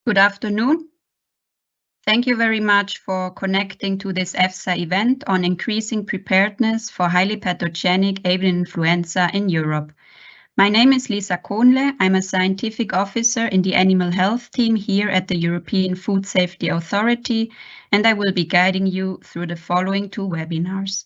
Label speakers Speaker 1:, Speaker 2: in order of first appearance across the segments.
Speaker 1: Good afternoon. Thank you very much for connecting to this EFSA event on increasing preparedness for highly pathogenic avian influenza in Europe. My name is Lisa Kohnle. I'm a scientific officer in the animal health team here at the European Food Safety Authority, and I will be guiding you through the following two webinars.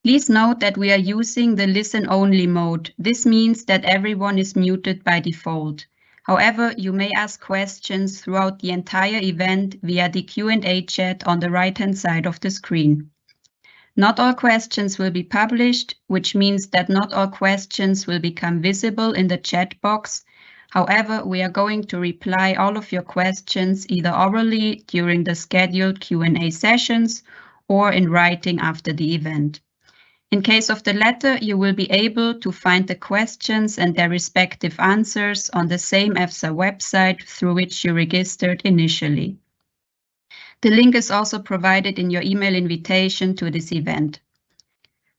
Speaker 1: Please note that we are using the listen-only mode. This means that everyone is muted by default. However, you may ask questions throughout the entire event via the Q&A chat on the right-hand side of the screen. Not all questions will be published, which means that not all questions will become visible in the chat box. However, we are going to reply all of your questions either orally during the scheduled Q&A sessions or in writing after the event. In case of the latter, you will be able to find the questions and their respective answers on the same EFSA website through which you registered initially. The link is also provided in your email invitation to this event.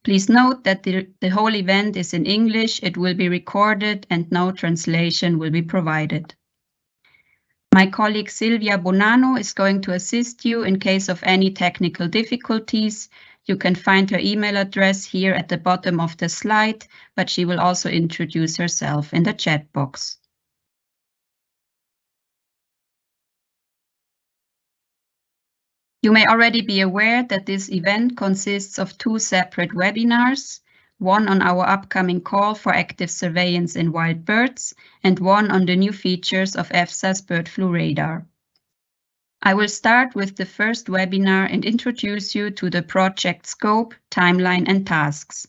Speaker 1: Please note that the whole event is in English, it will be recorded and no translation will be provided. My colleague Silvia Bonanno is going to assist you in case of any technical difficulties. You can find her email address here at the bottom of the slide, but she will also introduce herself in the chat box. You may already be aware that this event consists of two separate webinars, one on our upcoming call for active surveillance in wild birds and one on the new features of EFSA's bird flu radar. I will start with the first webinar and introduce you to the project scope, timeline, and tasks.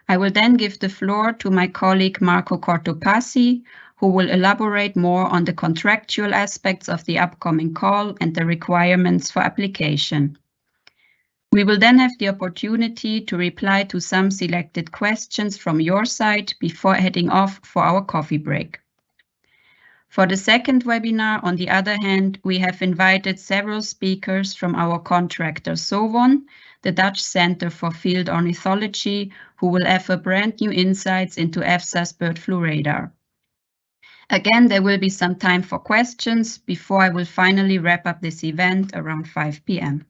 Speaker 1: I will then give the floor to my colleague Marco Cortopassi, who will elaborate more on the contractual aspects of the upcoming call and the requirements for application. We will then have the opportunity to reply to some selected questions from your side before heading off for our coffee break. For the second webinar, on the other hand, we have invited several speakers from our contractor SOVON, the Dutch Center for Field Ornithology, who will offer brand new insights into EFSA's bird flu radar. Again, there will be some time for questions before I will finally wrap up this event around 5 p.m.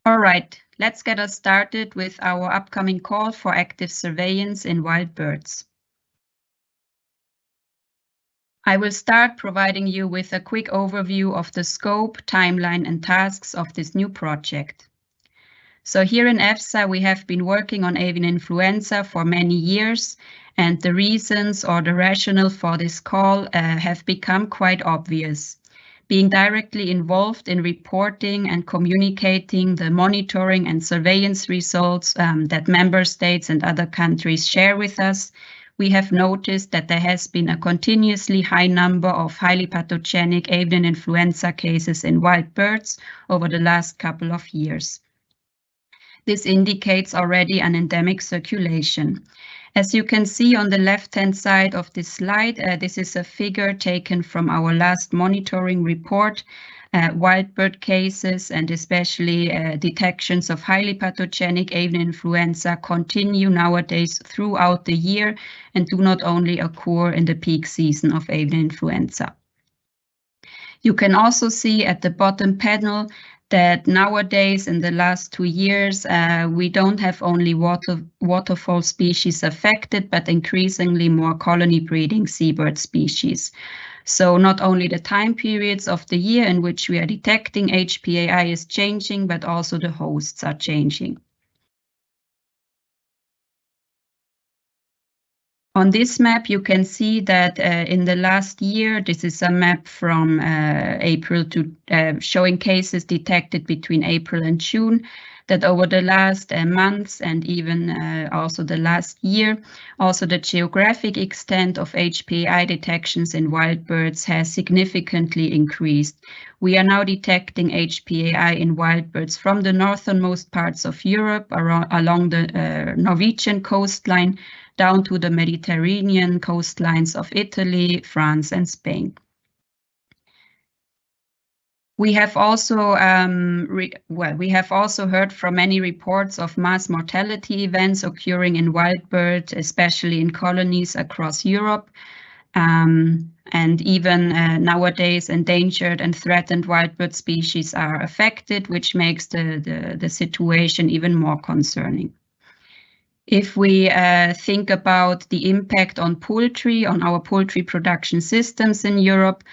Speaker 1: All right, let's get us started with our upcoming call for active surveillance in wild birds. I will start providing you with a quick overview of the scope, timeline, and tasks of this new project. So here in EFSA, we have been working on avian influenza for many years, and the reasons or the rationale for this call have become quite obvious. Being directly involved in reporting and communicating the monitoring and surveillance results that member states and other countries share with us, we have noticed that there has been a continuously high number of highly pathogenic avian influenza cases in wild birds over the last couple of years. This indicates already an endemic circulation. As you can see on the left-hand side of this slide, this is a figure taken from our last monitoring report. Wild bird cases and especially detections of highly pathogenic avian influenza continue nowadays throughout the year and do not only occur in the peak season of avian influenza. You can also see at the bottom panel that nowadays, in the last 2 years, we don't have only waterfowl species affected, but increasingly more colony breeding seabird species. So not only the time periods of the year in which we are detecting HPAI is changing, but also the hosts are changing. On this map, you can see that in the last year, this is a map from April to showing cases detected between April and June, that over the last months and even also the last year, also the geographic extent of HPAI detections in wild birds has significantly increased. We are now detecting HPAI in wild birds from the northernmost parts of Europe along the Norwegian coastline down to the Mediterranean coastlines of Italy, France, and Spain. We have also heard from many reports of mass mortality events occurring in wild birds, especially in colonies across Europe. And even nowadays, endangered and threatened wild bird species are affected, which makes the situation even more concerning. If we think about the impact on poultry, on our poultry production systems in Europe,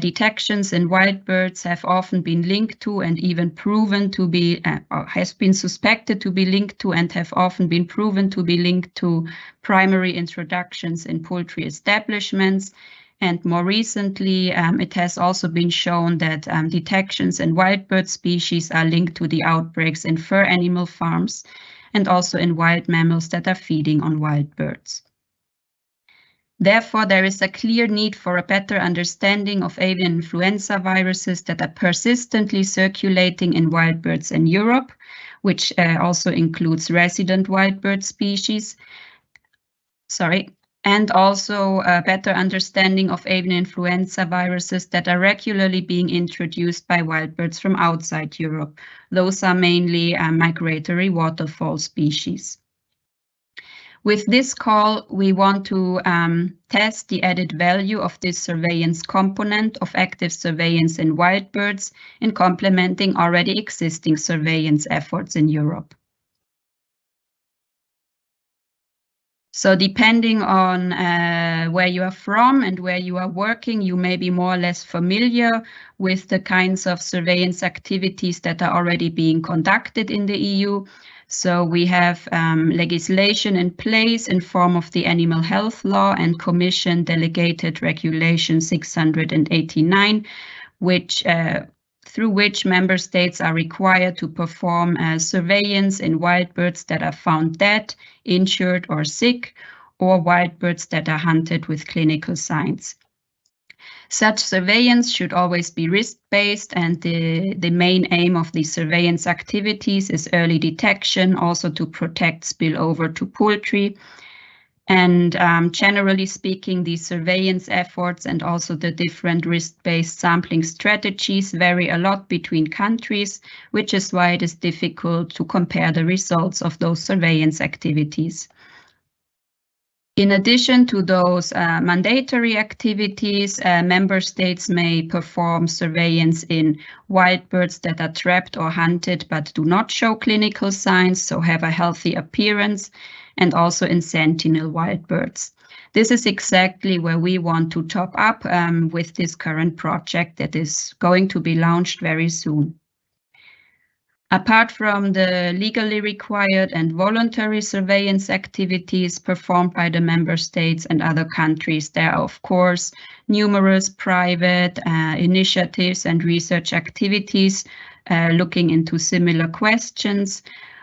Speaker 1: detections in wild birds have often been linked to and even proven to be, or has been suspected to be linked to and have often been proven to be linked to primary introductions in poultry establishments. And more recently, it has also been shown that detections in wild bird species are linked to the outbreaks in fur animal farms and also in wild mammals that are feeding on wild birds. Therefore, there is a clear need for a better understanding of avian influenza viruses that are persistently circulating in wild birds in Europe, which also includes resident wild bird species. And also a better understanding of avian influenza viruses that are regularly being introduced by wild birds from outside Europe. Those are mainly migratory waterfowl species. With this call, we want to test the added value of this surveillance component of active surveillance in wild birds in complementing already existing surveillance efforts in Europe. So depending on where you are from and where you are working, you may be more or less familiar with the kinds of surveillance activities that are already being conducted in the EU. So we have legislation in place in form of the Animal Health Law and Commission Delegated Regulation 689, through which member states are required to perform surveillance in wild birds that are found dead, injured or sick, or wild birds that are hunted with clinical signs. Such surveillance should always be risk-based, and the main aim of these surveillance activities is early detection, also to protect spillover to poultry. And generally speaking, these surveillance efforts and also the different risk-based sampling strategies vary a lot between countries, which is why it is difficult to compare the results of those surveillance activities. In addition to those mandatory activities, member states may perform surveillance in wild birds that are trapped or hunted but do not show clinical signs, so have a healthy appearance, and also in sentinel wild birds. This is exactly where we want to top up with this current project that is going to be launched very soon. Apart from the legally required and voluntary surveillance activities performed by the member states and other countries, there are, of course, numerous private initiatives and research activities looking into similar questions.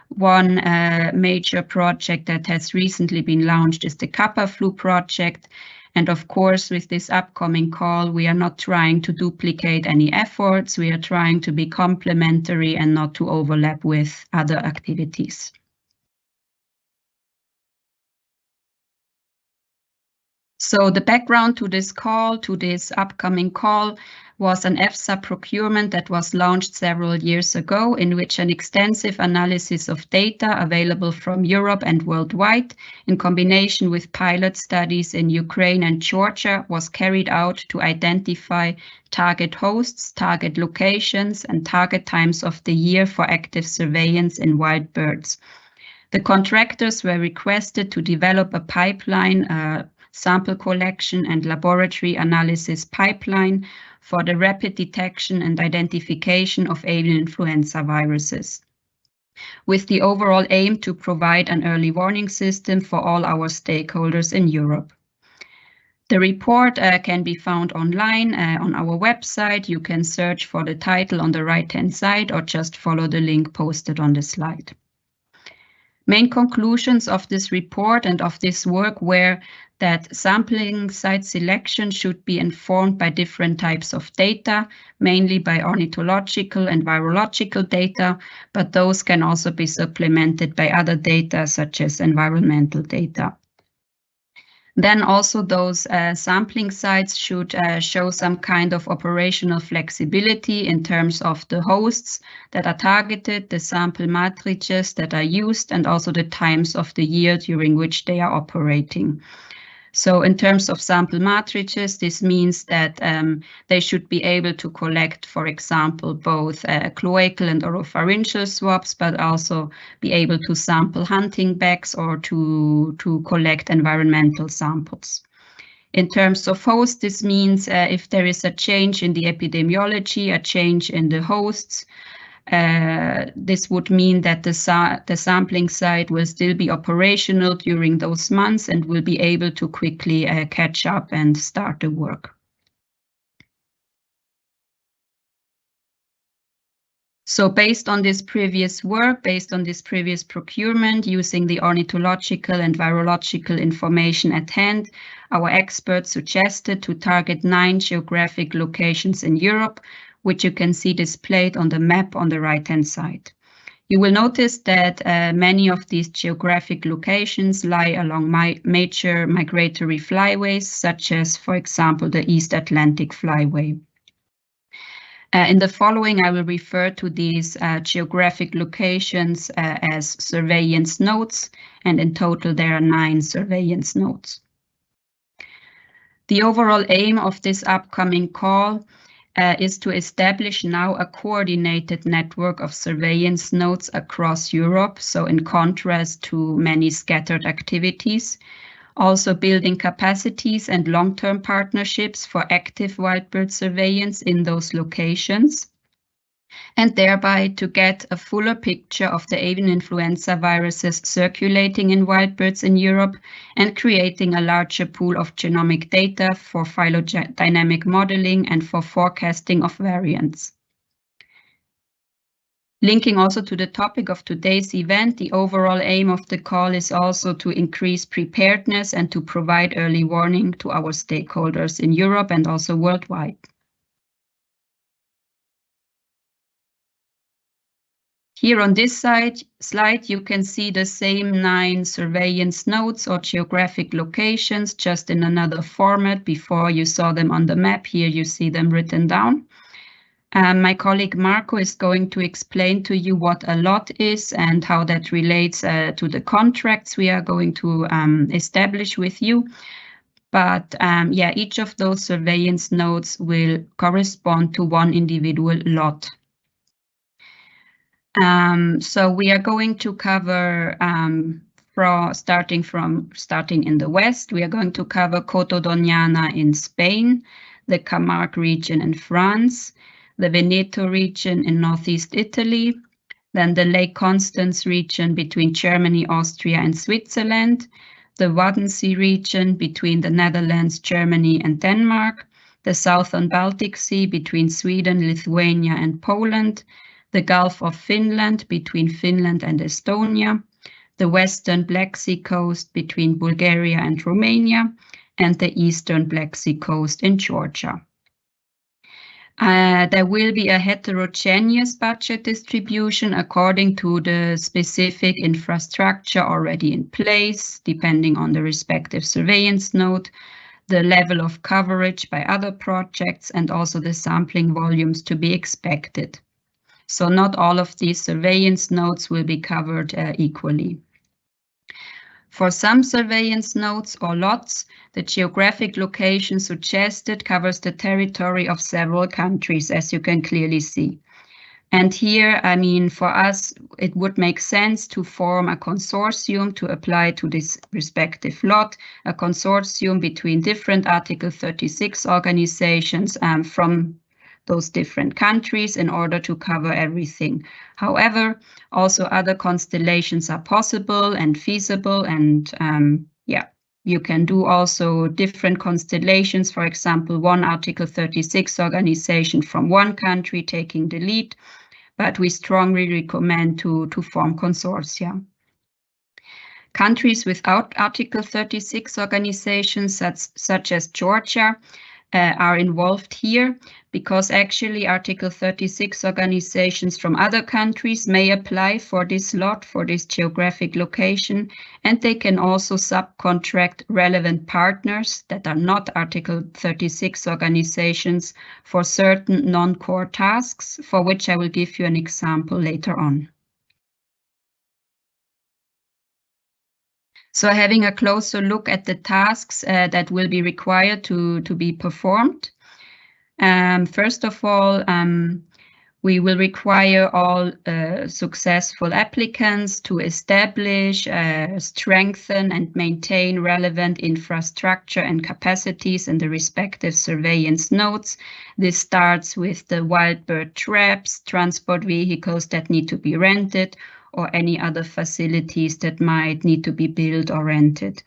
Speaker 1: One major project that has recently been launched is the Kappa Flu project. And of course, with this upcoming call, we are not trying to duplicate any efforts. We are trying to be complementary and not to overlap with other activities. So the background to this call, to this upcoming call, was an EFSA procurement that was launched several years ago, in which an extensive analysis of data available from Europe and worldwide, in combination with pilot studies in Ukraine and Georgia, was carried out to identify target hosts, target locations, and target times of the year for active surveillance in wild birds. The contractors were requested to develop a pipeline, sample collection and laboratory analysis pipeline for the rapid detection and identification of avian influenza viruses, with the overall aim to provide an early warning system for all our stakeholders in Europe. The report can be found online on our website. You can search for the title on the right-hand side or just follow the link posted on the slide. Main conclusions of this report and of this work were that sampling site selection should be informed by different types of data, mainly by ornithological and virological data, but those can also be supplemented by other data such as environmental data. Then also those sampling sites should show some kind of operational flexibility in terms of the hosts that are targeted, the sample matrices that are used, and also the times of the year during which they are operating. So in terms of sample matrices, this means that they should be able to collect, for example, both cloacal and oropharyngeal swabs, but also be able to sample hunting bags or to collect environmental samples. In terms of host, this means if there is a change in the epidemiology, a change in the hosts, this would mean that the sampling site will still be operational during those months and will be able to quickly catch up and start the work. So based on this previous work, based on this previous procurement, using the ornithological and virological information at hand, our experts suggested to target 9 geographic locations in Europe, which you can see displayed on the map on the right-hand side. You will notice that many of these geographic locations lie along major migratory flyways, such as, for example, the East Atlantic Flyway. In the following, I will refer to these geographic locations as surveillance nodes, and in total there are 9 surveillance nodes. The overall aim of this upcoming call is to establish now a coordinated network of surveillance nodes across Europe, so in contrast to many scattered activities. Also building capacities and long-term partnerships for active wild bird surveillance in those locations, and thereby to get a fuller picture of the avian influenza viruses circulating in wild birds in Europe and creating a larger pool of genomic data for phylogenetic modeling and for forecasting of variants. Linking also to the topic of today's event, the overall aim of the call is also to increase preparedness and to provide early warning to our stakeholders in Europe and also worldwide. Here on this slide, you can see the same 9 surveillance nodes or geographic locations, just in another format. Before you saw them on the map, here you see them written down. My colleague Marco is going to explain to you what a lot is and how that relates to the contracts we are going to establish with you. But yeah, each of those surveillance nodes will correspond to one individual lot. So we are going to cover starting in the west, we are going to cover Coto Doñana in Spain, the Camargue region in France, the Veneto region in northeast Italy, then the Lake Constance region between Germany, Austria, and Switzerland, the Wadden region between the Netherlands, Germany, and Denmark, the southern Baltic Sea between Sweden, Lithuania, and Poland, the Gulf of Finland between Finland and Estonia, the western Black Sea coast between Bulgaria and Romania, and the eastern Black Sea coast in Georgia. There will be a heterogeneous budget distribution according to the specific infrastructure already in place, depending on the respective surveillance node, the level of coverage by other projects, and also the sampling volumes to be expected. So not all of these surveillance nodes will be covered equally. For some surveillance nodes or lots, the geographic location suggested covers the territory of several countries, as you can clearly see. And here, I mean, for us, it would make sense to form a consortium to apply to this respective lot, a consortium between different Article 36 organizations from those different countries in order to cover everything. However, also other constellations are possible and feasible, and yeah, you can do also different constellations, for example, one Article 36 organization from one country taking the lead, but we strongly recommend to form consortia. Countries without Article 36 organizations, such as Georgia, are involved here, because actually Article 36 organizations from other countries may apply for this lot, for this geographic location, and they can also subcontract relevant partners that are not Article 36 organizations for certain non-core tasks, for which I will give you an example later on. So having a closer look at the tasks that will be required to be performed. First of all, we will require all successful applicants to establish, strengthen and maintain relevant infrastructure and capacities in the respective surveillance nodes. This starts with the wild bird traps, transport vehicles that need to be rented, or any other facilities that might need to be built or rented.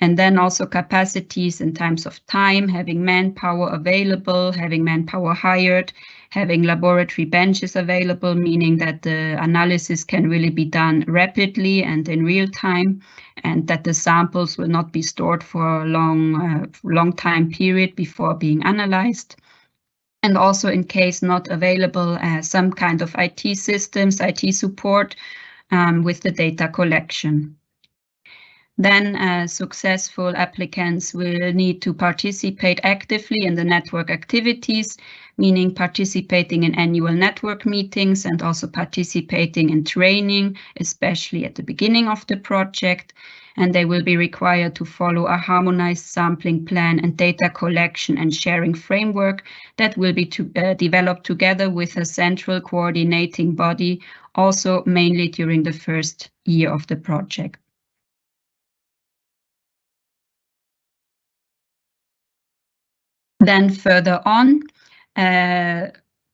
Speaker 1: And then also capacities in terms of time, having manpower available, having manpower hired, having laboratory benches available, meaning that the analysis can really be done rapidly and in real time, and that the samples will not be stored for a long time period before being analyzed. And also, in case not available, some kind of IT systems, IT support with the data collection. Then successful applicants will need to participate actively in the network activities, meaning participating in annual network meetings and also participating in training, especially at the beginning of the project. And they will be required to follow a harmonized sampling plan and data collection and sharing framework that will be developed together with a central coordinating body, also mainly during the first year of the project. Then further on,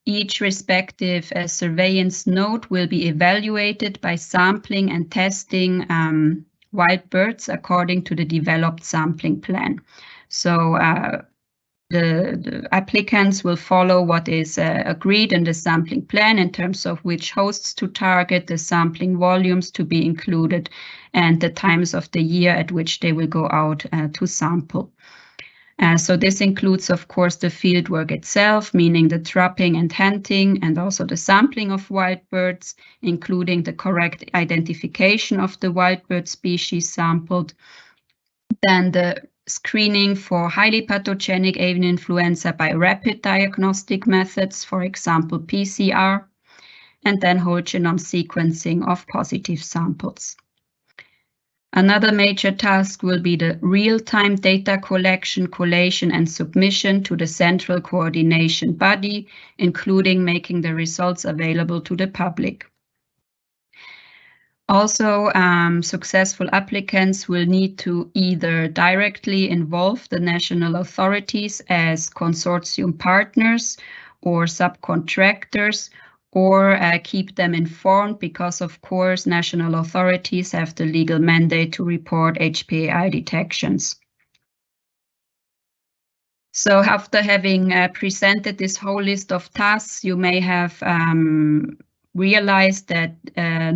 Speaker 1: each respective surveillance node will be evaluated by sampling and testing wild birds according to the developed sampling plan. So the applicants will follow what is agreed in the sampling plan in terms of which hosts to target, the sampling volumes to be included, and the times of the year at which they will go out to sample. So this includes, of course, the field work itself, meaning the trapping and hunting, and also the sampling of wild birds, including the correct identification of the wild bird species sampled. Then the screening for highly pathogenic avian influenza by rapid diagnostic methods, for example, PCR, and then whole genome sequencing of positive samples. Another major task will be the real-time data collection, collation, and submission to the central coordination body, including making the results available to the public. Also, successful applicants will need to either directly involve the national authorities as consortium partners or subcontractors, or keep them informed, because of course national authorities have the legal mandate to report HPAI detections. So after having presented this whole list of tasks, you may have realized that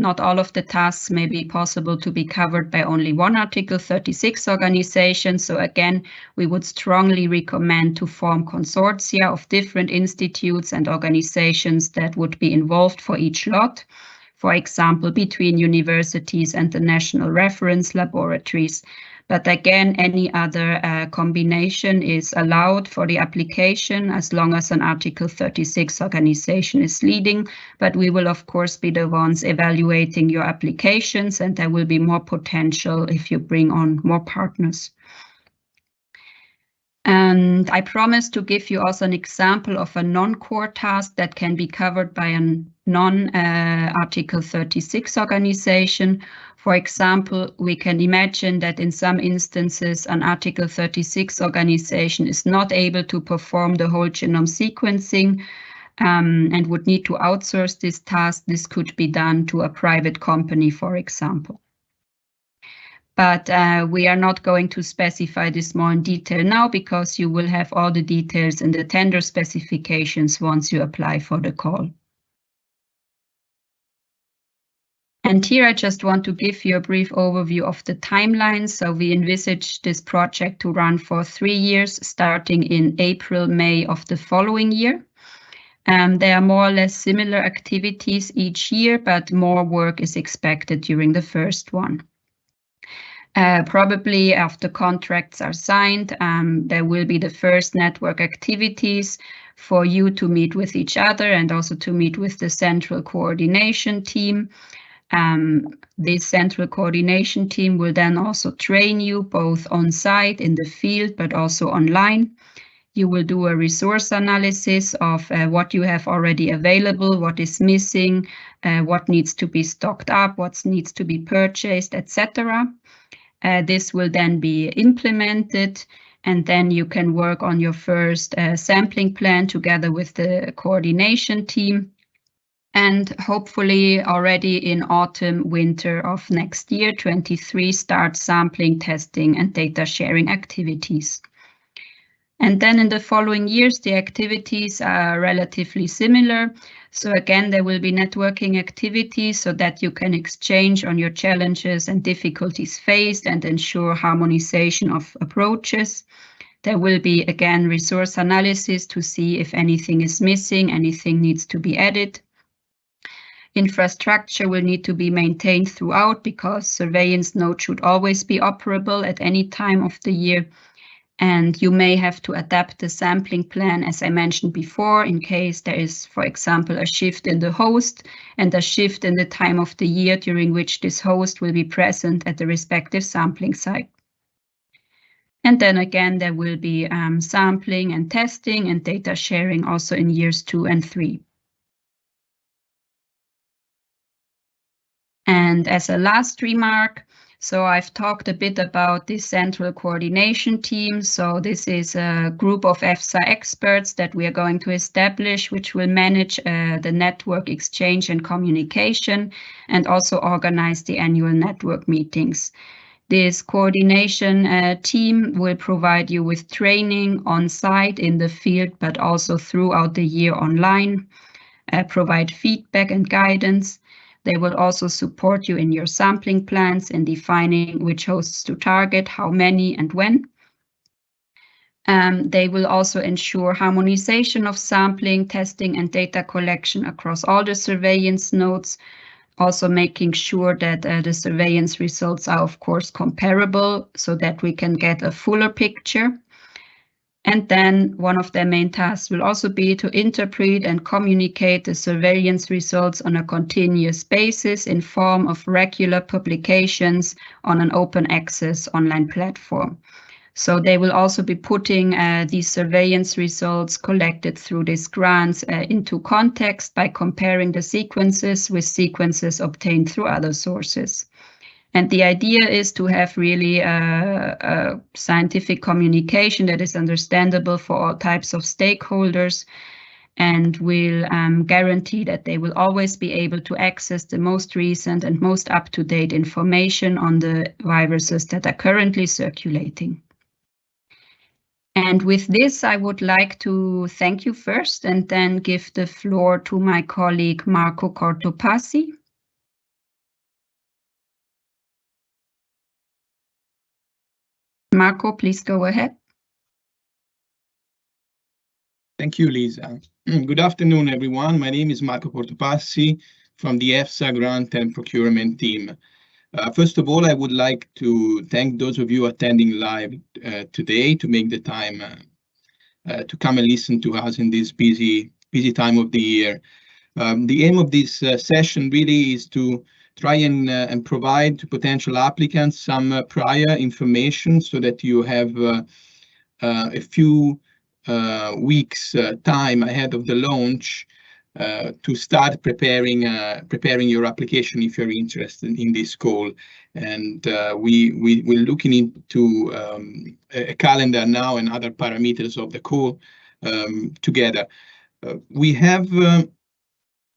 Speaker 1: not all of the tasks may be possible to be covered by only one Article 36 organization. So again, we would strongly recommend to form consortia of different institutes and organizations that would be involved for each lot. For example, between universities and the national reference laboratories. But again, any other combination is allowed for the application as long as an Article 36 organization is leading. But we will, of course, be the ones evaluating your applications, and there will be more potential if you bring on more partners. And I promise to give you also an example of a non-core task that can be covered by a non-Article 36 organization. For example, we can imagine that in some instances an Article 36 organization is not able to perform the whole genome sequencing and would need to outsource this task. This could be done to a private company, for example. But we are not going to specify this more in detail now, because you will have all the details in the tender specifications once you apply for the call. And here I just want to give you a brief overview of the timeline. So we envisage this project to run for 3 years, starting in April, May of the following year. There are more or less similar activities each year, but more work is expected during the first one. Probably after contracts are signed, there will be the first network activities for you to meet with each other and also to meet with the central coordination team. This central coordination team will then also train you both on site in the field, but also online. You will do a resource analysis of what you have already available, what is missing, what needs to be stocked up, what needs to be purchased, etc. This will then be implemented, and then you can work on your first sampling plan together with the coordination team. And hopefully already in autumn, winter of next year, 23, start sampling, testing, and data sharing activities. And then in the following years, the activities are relatively similar. So again, there will be networking activities so that you can exchange on your challenges and difficulties faced and ensure harmonization of approaches. There will be, again, resource analysis to see if anything is missing, anything needs to be added. Infrastructure will need to be maintained throughout because surveillance nodes should always be operable at any time of the year. And you may have to adapt the sampling plan, as I mentioned before, in case there is, for example, a shift in the host and a shift in the time of the year during which this host will be present at the respective sampling site. And then again, there will be sampling and testing and data sharing also in years 2 and 3. And as a last remark, so I've talked a bit about this central coordination team. So this is a group of EFSA experts that we are going to establish, which will manage the network exchange and communication and also organize the annual network meetings. This coordination team will provide you with training on site in the field, but also throughout the year online, provide feedback and guidance. They will also support you in your sampling plans and defining which hosts to target, how many and when. They will also ensure harmonization of sampling, testing and data collection across all the surveillance nodes, also making sure that the surveillance results are of course comparable so that we can get a fuller picture. And then one of their main tasks will also be to interpret and communicate the surveillance results on a continuous basis in form of regular publications on an open access online platform. So they will also be putting these surveillance results collected through these grants into context by comparing the sequences with sequences obtained through other sources. And the idea is to have really a scientific communication that is understandable for all types of stakeholders and will guarantee that they will always be able to access the most recent and most up-to-date information on the viruses that are currently circulating. And with this, I would like to thank you first and then give the floor to my colleague Marco Cortopassi. Marco, please go ahead.
Speaker 2: Thank you, Lisa. Good afternoon, everyone. My name is Marco Cortopassi from the EFSA Grant and Procurement team. First of all, I would like to thank those of you attending live today to make the time to come and listen to us in this busy time of the year. The aim of this session really is to try and provide to potential applicants some prior information so that you have a few weeks time ahead of the launch to start preparing your application if you're interested in this call. And we're looking into a calendar now and other parameters of the call together. We have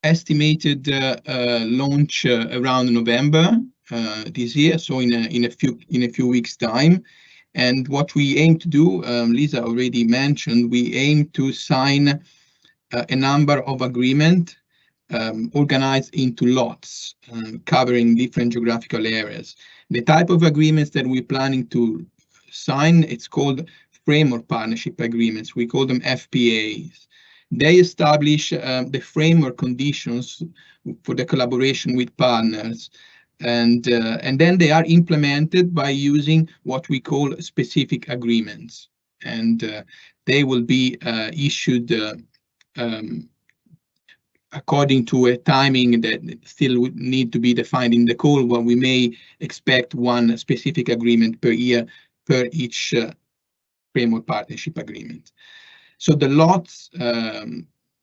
Speaker 2: estimated launch around November this year, so in a few weeks' time. And what we aim to do, Lisa already mentioned, we aim to sign a number of agreements organized into lots, covering different geographical areas. The type of agreements that we're planning to sign, it's called framework partnership agreements. We call them HPAIs. They establish the framework conditions for the collaboration with partners, and then they are implemented by using what we call specific agreements, and they will be issued according to a timing that still would need to be defined in the call, where we may expect one specific agreement per year per each framework partnership agreement. So the lots,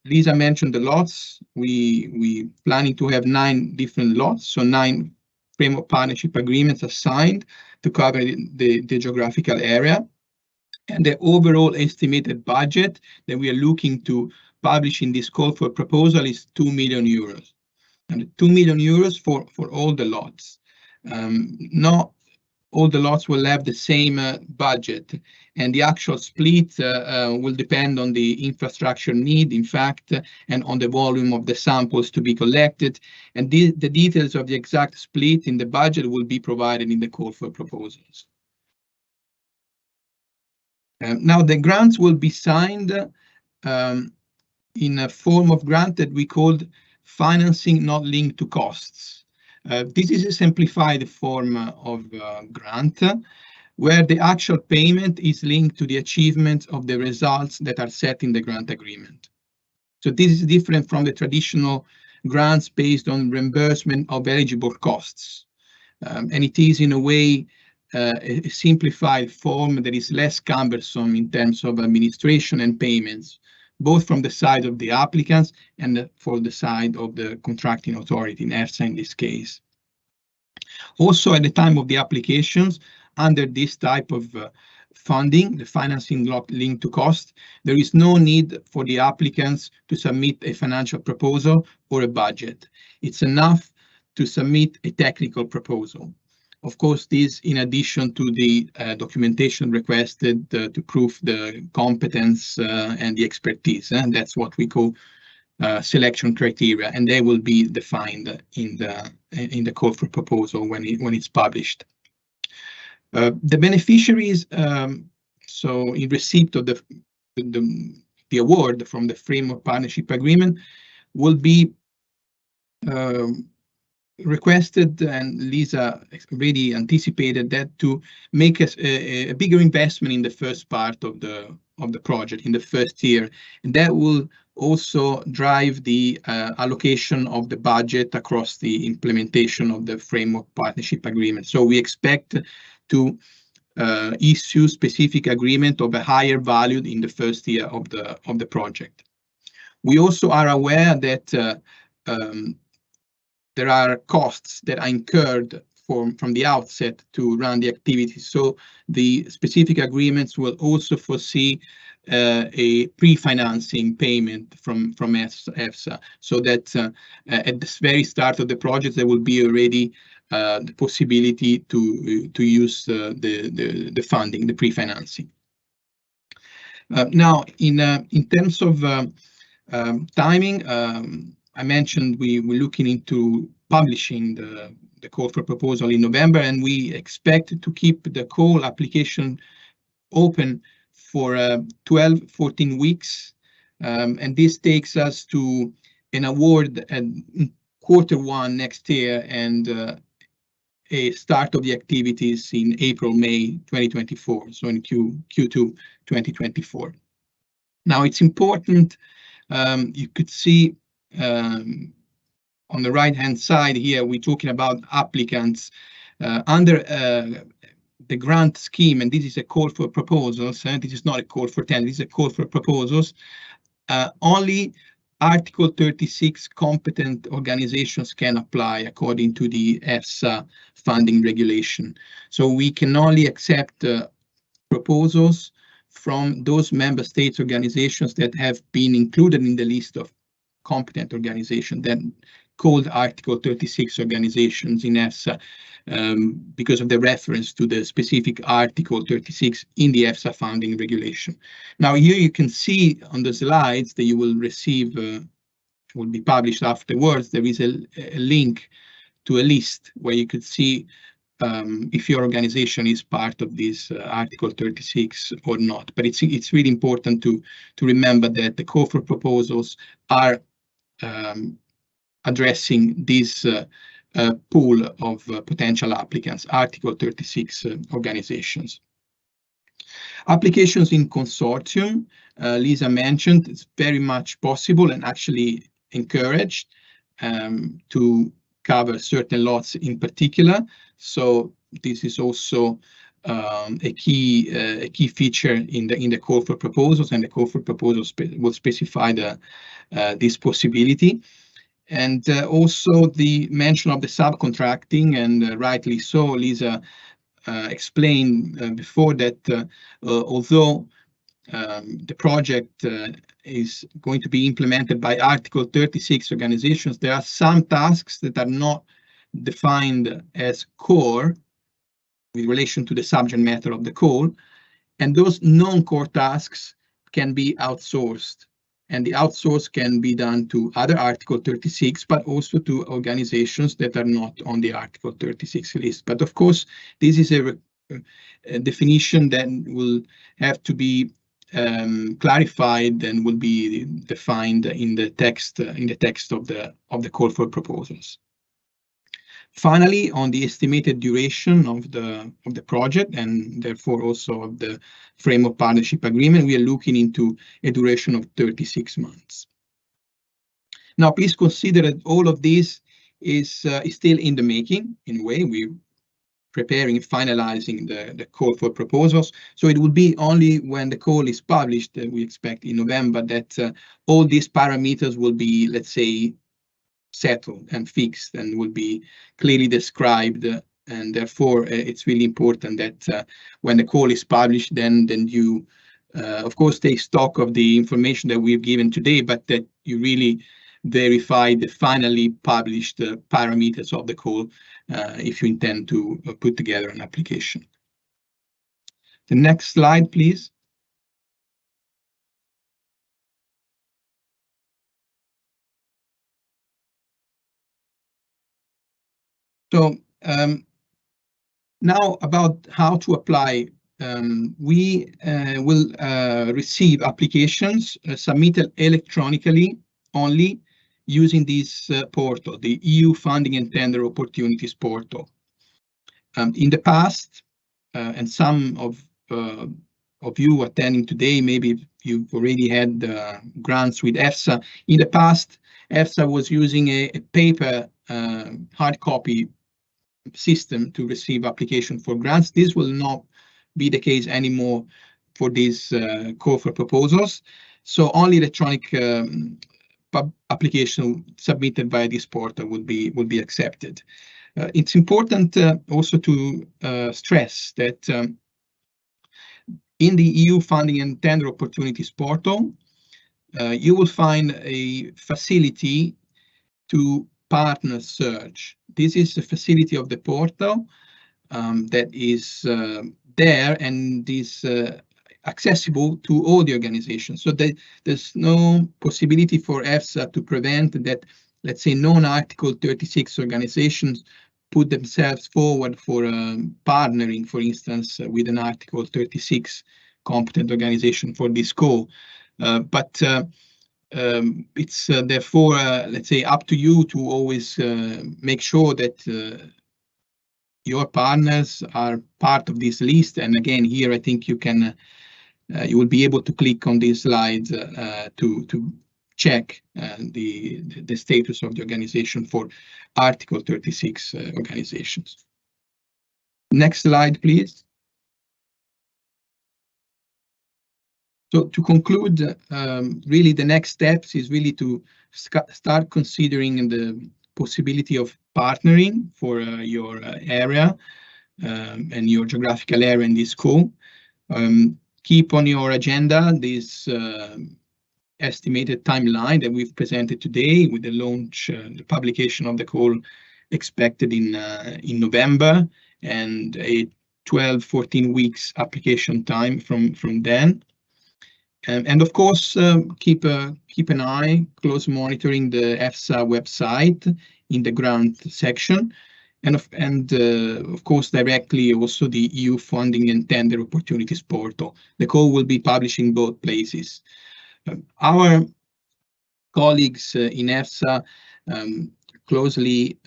Speaker 2: Lisa mentioned the lots. We planning to have 9 different lots, so 9 framework partnership agreements assigned to cover the geographical area. And the overall estimated budget that we are looking to publish in this call for proposal is 2 million euros. And 2 million euros for all the lots. Not all the lots will have the same budget, and the actual split will depend on the infrastructure need, in fact, and on the volume of the samples to be collected. And the details of the exact split in the budget will be provided in the call for proposals. Now, the grants will be signed in a form of grant that we called financing not linked to costs. This is a simplified form of grant where the actual payment is linked to the achievement of the results that are set in the grant agreement. So this is different from the traditional grants based on reimbursement of eligible costs. And it is in a way a simplified form that is less cumbersome in terms of administration and payments, both from the side of the applicants and for the side of the contracting authority, in EFSA in this case. Also, at the time of the applications, under this type of funding, the financing not linked to cost, there is no need for the applicants to submit a financial proposal or a budget. It's enough to submit a technical proposal. Of course, this in addition to the documentation requested to prove the competence and the expertise, and that's what we call selection criteria, and they will be defined in the call for proposal when it's published. The beneficiaries, so in receipt of the award from the framework partnership agreement, will be requested, and Lisa already anticipated that, to make a bigger investment in the first part of the project, in the first year, and that will also drive the allocation of the budget across the implementation of the framework partnership agreement. So we expect to issue specific agreement of a higher value in the first year of the project. We also are aware that there are costs that are incurred from the outset to run the activities. So the specific agreements will also foresee a pre-financing payment from EFSA, so that at the very start of the project there will be already the possibility to use the funding, the pre-financing. Now, in terms of timing, I mentioned we're looking into publishing the call for proposal in November, and we expect to keep the call application open for 12-14 weeks, and this takes us to an award at Q1 next year, and a start of the activities in April-May 2024, so in Q2 2024. Now, it's important, you could see on the right-hand side here, we're talking about applicants under the grant scheme, and this is a call for proposals. This is not a call for tender, this is a call for proposals. Only Article 36 competent organizations can apply according to the EFSA funding regulation. So we can only accept proposals from those member states organizations that have been included in the list of competent organizations, then called Article 36 organizations in EFSA, because of the reference to the specific Article 36 in the EFSA funding regulation. Now, here you can see on the slides that you will receive will be published afterwards, there is a link to a list where you could see if your organization is part of this Article 36 or not. But it's really important to remember that the call for proposals are addressing this pool of potential applicants, Article 36 organizations. Applications in consortium, Lisa mentioned, it's very much possible and actually encouraged to cover certain lots in particular. So this is also a key feature in the call for proposals, and the call for proposals will specify this possibility. And also the mention of the subcontracting, and rightly so, Lisa explained before that although the project is going to be implemented by Article 36 organizations, there are some tasks that are not defined as core with relation to the subject matter of the call, and those non-core tasks can be outsourced. And the outsource can be done to other Article 36, but also to organizations that are not on the Article 36 list. But of course, this is a definition that will have to be clarified and will be defined in the text of the call for proposals. Finally, on the estimated duration of the project, and therefore also of the framework partnership agreement, we are looking into a duration of 36 months. Now, please consider that all of this is still in the making. In a way, we're preparing, finalizing the call for proposals. So it will be only when the call is published, we expect in November, that all these parameters will be, let's say, settled and fixed and will be clearly described, and therefore it's really important that when the call is published, then you of course take stock of the information that we've given today, but that you really verify the finally published parameters of the call if you intend to put together an application. The next slide, please. So now about how to apply. We will receive applications submitted electronically only using this portal, the EU Funding and Tender Opportunities portal. In the past, and some of you attending today, maybe you've already had grants with EFSA. In the past, EFSA was using a paper hard copy system to receive application for grants. This will not be the case anymore for these call for proposals. So only electronic application submitted by this portal will be accepted. It's important also to stress that in the EU Funding and Tender Opportunities portal, you will find a facility to partner search. This is the facility of the portal that is there and is accessible to all the organizations. So there's no possibility for EFSA to prevent that, let's say, non-Article 36 organizations put themselves forward for partnering, for instance, with an Article 36 competent organization for this call. But it's therefore, let's say, up to you to always make sure that your partners are part of this list. And again, here I think you can, you will be able to click on these slides to check the status of the organization for Article 36 organizations. Next slide, please. So to conclude, really the next steps is really to start considering the possibility of partnering for your area and your geographical area in this call. Keep on your agenda this estimated timeline that we've presented today, with the launch, the publication of the call expected in November, and a 12-14 weeks application time from then. And of course, keep an eye, close monitoring the EFSA website in the grant section, and of course directly also the EU funding and tender opportunities portal. The call will be published in both places. Our colleagues in EFSA closely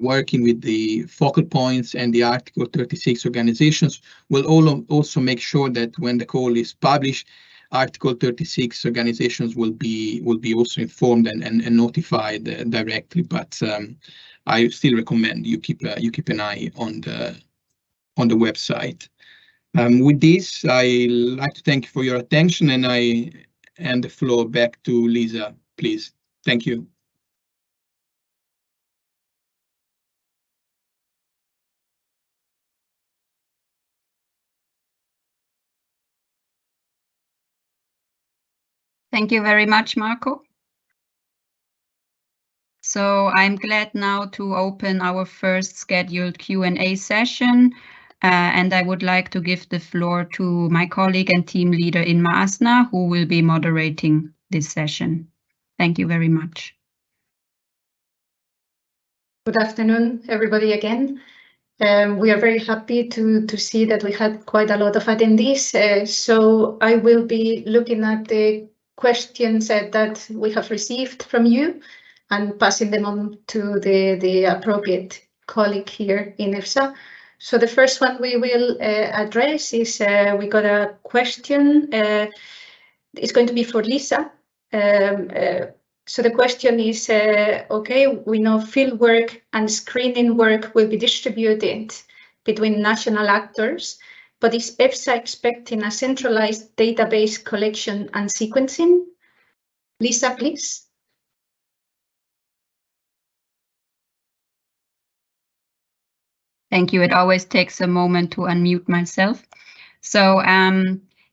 Speaker 2: working with the focal points and the Article 36 organizations will also make sure that when the call is published, Article 36 organizations will be also informed and notified directly. But I still recommend you keep an eye on the website. With this, I like to thank you for your attention, and I hand the floor back to Lisa, please. Thank you.
Speaker 1: Thank you very much, Marco. So I'm glad now to open our first scheduled Q&A session, and I would like to give the floor to my colleague and team leader Inma Asna, who will be moderating this session. Thank you very much.
Speaker 3: Good afternoon, everybody again. We are very happy to see that we had quite a lot of attendees. So I will be looking at the questions that we have received from you and passing them on to the appropriate colleague here in EFSA. So the first one we will address is we got a question. It's going to be for Lisa. So the question is, okay, we know field work and screening work will be distributed between national actors, but is EFSA expecting a centralized database collection and sequencing? Lisa, please.
Speaker 1: Thank you. It always takes a moment to unmute myself. So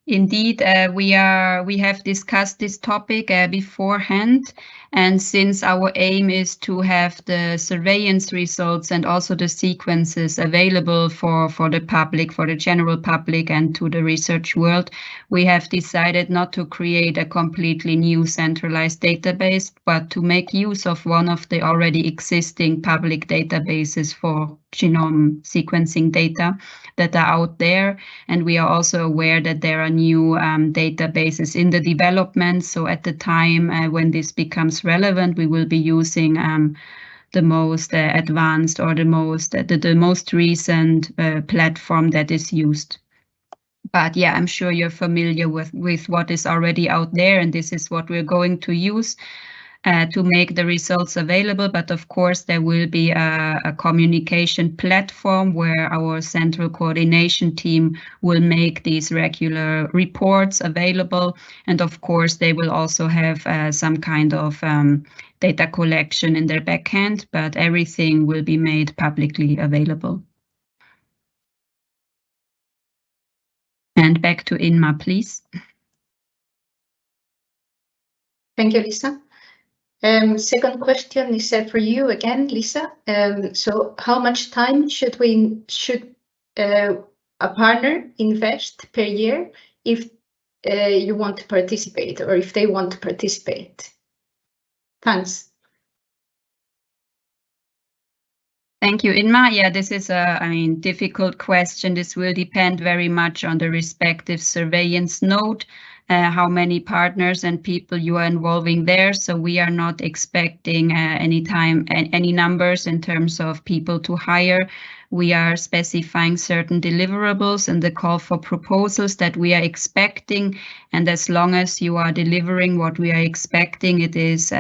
Speaker 1: indeed, we have discussed this topic beforehand, and since our aim is to have the surveillance results and also the sequences available for the public, for the general public and to the research world, we have decided not to create a completely new centralized database, but to make use of one of the already existing public databases for genome sequencing data that are out there. And we are also aware that there are new databases in the development. So at the time when this becomes relevant, we will be using the most advanced or the most recent platform that is used. But yeah, I'm sure you're familiar with what is already out there, and this is what we're going to use to make the results available. But of course, there will be a communication platform where our central coordination team will make these regular reports available. And of course, they will also have some kind of data collection in their backend, but everything will be made publicly available. And back to Inma, please.
Speaker 3: Thank you, Lisa. Second question is for you again, Lisa. So how much time should a partner invest per year if you want to participate, or if they want to participate? Thanks.
Speaker 1: Thank you, Inma. Yeah, this is a difficult question. This will depend very much on the respective surveillance node, how many partners and people you are involving there. So we are not expecting any numbers in terms of people to hire. We are specifying certain deliverables in the call for proposals that we are expecting. And as long as you are delivering what we are expecting, it is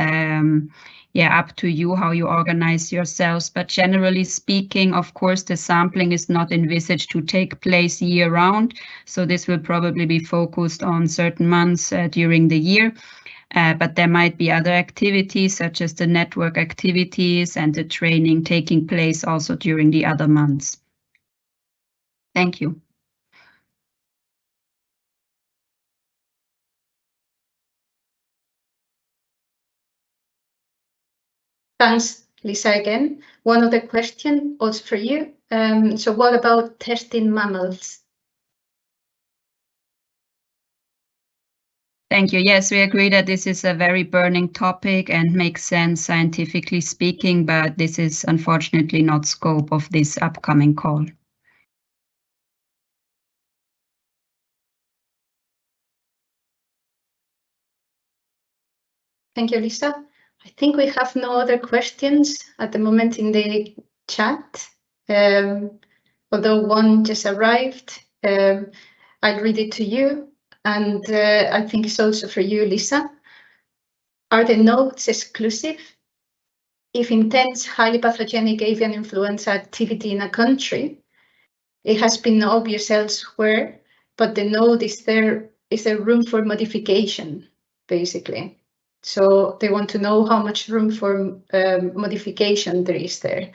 Speaker 1: up to you how you organize yourselves. But generally speaking, of course, the sampling is not envisaged to take place year round. So this will probably be focused on certain months during the year. But there might be other activities such as the network activities and the training taking place also during the other months. Thank you.
Speaker 3: Thanks, Lisa, again. One other question also for you. So what about testing mammals?
Speaker 1: Thank you. Yes, we agree that this is a very burning topic and makes sense scientifically speaking, but this is unfortunately not scope of this upcoming call.
Speaker 3: Thank you, Lisa. I think we have no other questions at the moment in the chat, although one just arrived. I'll read it to you, and I think it's also for you, Lisa. Are the nodes exclusive? If intense, highly pathogenic avian influenza activity in a country, it has been obvious elsewhere, but the node is there room for modification, basically. So they want to know how much room for modification there is there.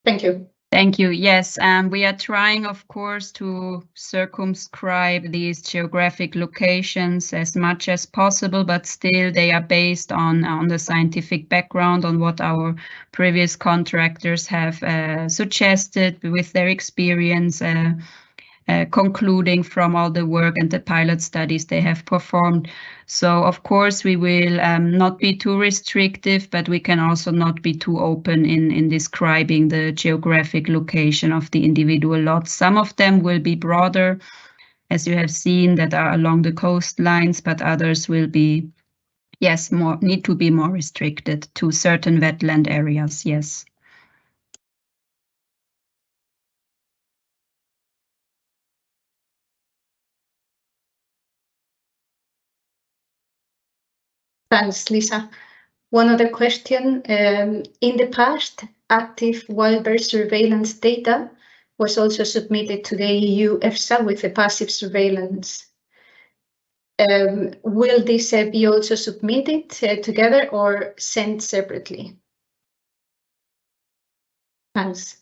Speaker 3: Thank you.
Speaker 1: Thank you. Yes, we are trying, of course, to circumscribe these geographic locations as much as possible, but still they are based on the scientific background, on what our previous contractors have suggested with their experience, concluding from all the work and the pilot studies they have performed. So, of course, we will not be too restrictive, but we can also not be too open in describing the geographic location of the individual lots. Some of them will be broader, as you have seen, that are along the coastlines, but others will be, yes, need to be more restricted to certain wetland areas, yes.
Speaker 3: Thanks, Lisa. One other question. In the past, active wild bird surveillance data was also submitted to the EU EFSA with the passive surveillance. Will this be also submitted together or sent separately? Thanks.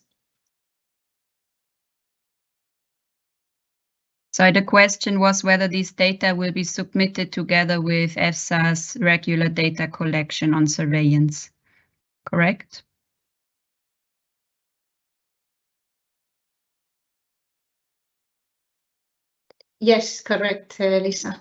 Speaker 1: So the question was whether these data will be submitted together with EFSA's regular data collection on surveillance, correct?
Speaker 3: Yes, correct, Lisa.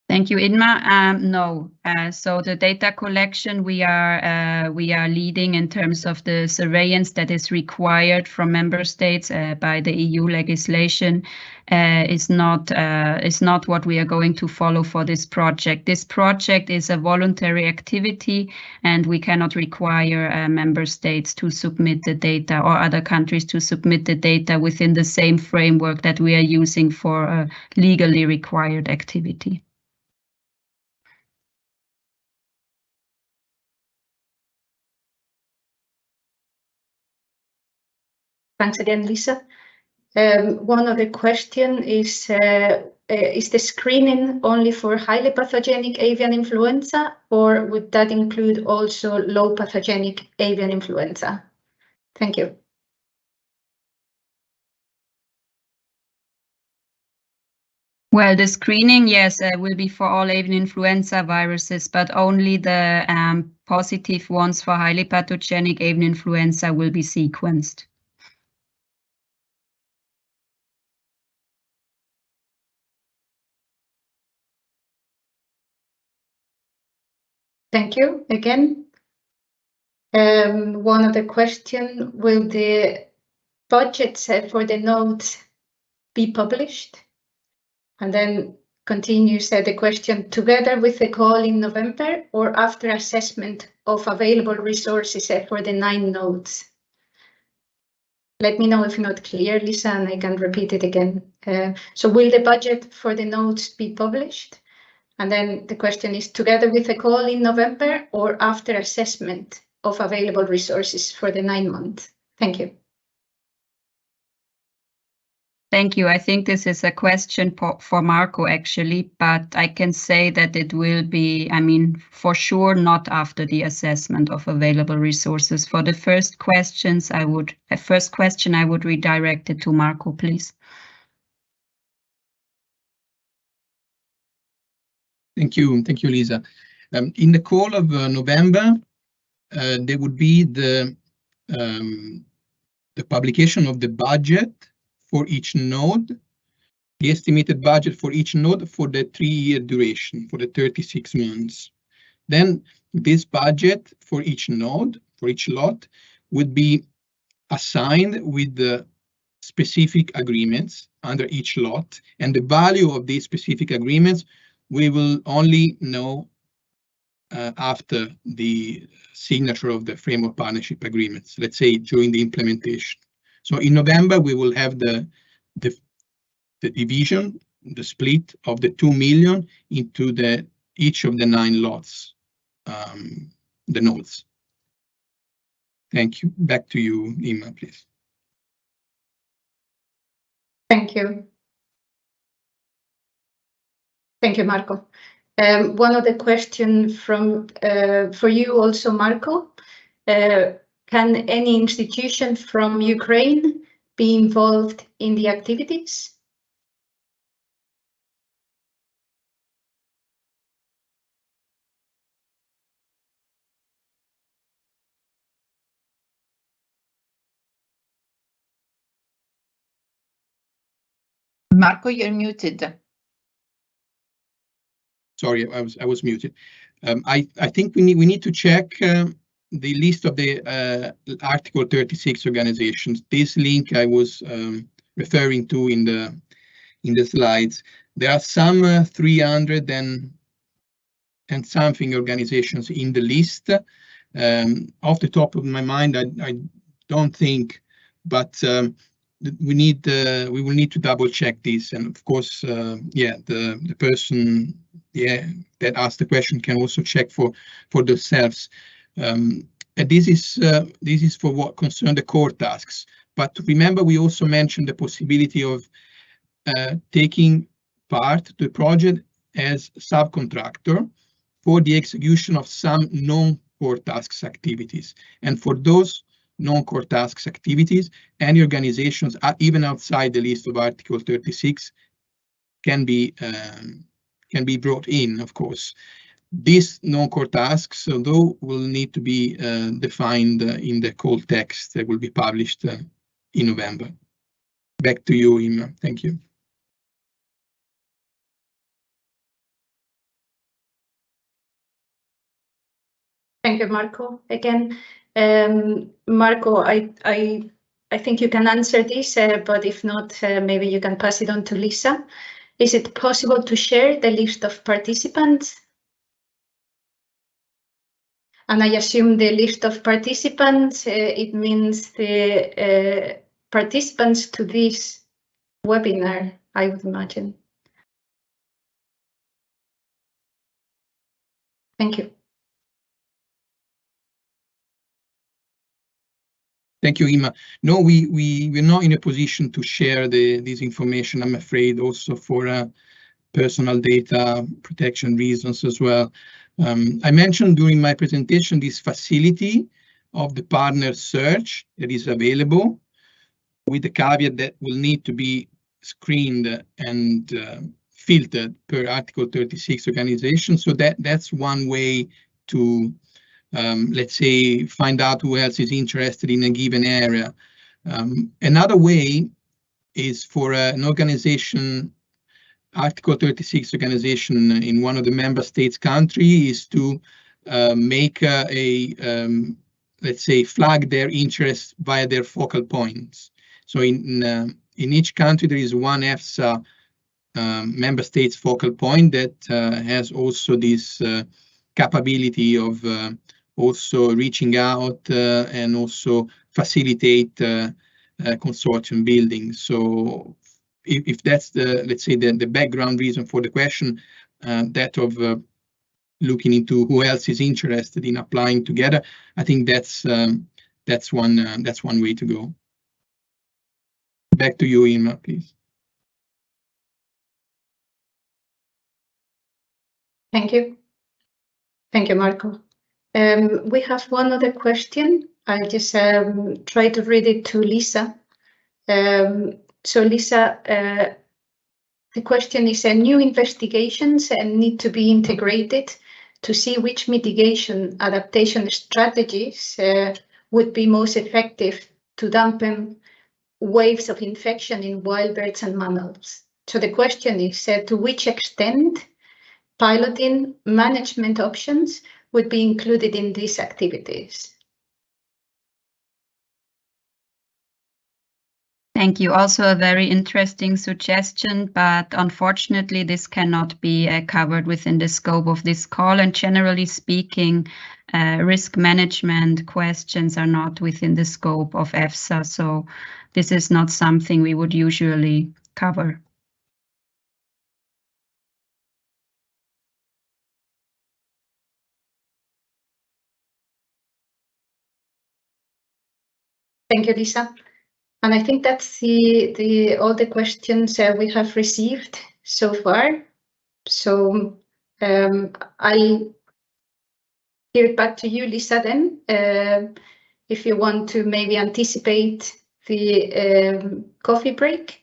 Speaker 1: Thank you, Inma. No, so the data collection we are leading in terms of the surveillance that is required from member states by the EU legislation is not what we are going to follow for this project. This project is a voluntary activity, and we cannot require member states to submit the data or other countries to submit the data within the same framework that we are using for a legally required activity.
Speaker 3: Thanks again, Lisa. One other question is the screening only for highly pathogenic avian influenza, or would that include also low pathogenic avian influenza? Thank you.
Speaker 1: Well, the screening, yes, will be for all avian influenza viruses, but only the positive ones for highly pathogenic avian influenza will be sequenced.
Speaker 3: Thank you again. One other question, will the budgets for the nodes be published? And then continues the question, together with the call in November or after assessment of available resources for the 9 nodes? Let me know if not clear, Lisa, and I can repeat it again. So will the budget for the nodes be published? And then the question is, together with the call in November or after assessment of available resources for the 9 months? Thank you.
Speaker 1: Thank you. I think this is a question for Marco, actually, but I can say that it will be, I mean, for sure, not after the assessment of available resources. For the first question, I would redirect it to Marco, please.
Speaker 2: Thank you, Lisa. In the call of November, there would be the the publication of the budget for each node, the estimated budget for each node for the 3-year duration, for the 36 months. Then this budget for each node, for each lot, would be assigned with the specific agreements under each lot, and the value of these specific agreements we will only know after the signature of the framework partnership agreements, let's say during the implementation. So in November we will have the division, the split of the 2 million into each of the 9 lots, the nodes. Thank you. Back to you, Imma, please.
Speaker 3: Thank you. Thank you, Marco. One other question from for you also, Marco. Can any institution from Ukraine be involved in the activities?
Speaker 4: Marco, you're muted.
Speaker 2: Sorry, I was muted. I think we need to check the list of the Article 36 organizations. This link I was referring to in the slides. There are some 300 and something organizations in the list. Off the top of my mind, I don't think, but we will need to double check this, and of course, yeah, the person that asked the question can also check for themselves. And this is for what concern the core tasks. But remember, we also mentioned the possibility of taking part to the project as subcontractor for the execution of some non-core tasks activities, and for those non-core tasks activities, any organizations even outside the list of Article 36 can be brought in, of course. These non-core tasks, although, will need to be defined in the call text that will be published in November. Back to you, Imma. Thank you.
Speaker 3: Thank you, Marco. Again, Marco, I think you can answer this, but if not, maybe you can pass it on to Lisa. Is it possible to share the list of participants? And I assume the list of participants, it means the participants to this webinar, I would imagine. Thank you.
Speaker 2: Thank you, Imma. No, we're not in a position to share this information, I'm afraid, also for personal data protection reasons as well. I mentioned during my presentation this facility of the partner search that is available, with the caveat that will need to be screened and filtered per Article 36 organization. So that's one way to let's say, find out who else is interested in a given area. Another way is for an organization, Article 36 organization in one of the member states country, is to make let's say, flag their interest via their focal points. So in each country there is one EFSA member states focal point that has also this capability of also reaching out and also facilitate consortium building. So if that's the, let's say, the background reason for the question, that of looking into who else is interested in applying together, I think that's one way to go. Back to you, Imma, please.
Speaker 3: Thank you. Thank you, Marco. We have one other question. I'll just try to read it to Lisa. So Lisa, the question is, new investigations need to be integrated to see which mitigation adaptation strategies would be most effective to dampen waves of infection in wild birds and mammals. So the question is, to which extent piloting management options would be included in these activities?
Speaker 1: Thank you. Also a very interesting suggestion, but unfortunately this cannot be covered within the scope of this call. And generally speaking, risk management questions are not within the scope of EFSA. So this is not something we would usually cover.
Speaker 3: Thank you, Lisa. And I think that's all the questions we have received so far. So I'll give it back to you, Lisa, then, if you want to maybe anticipate the coffee break.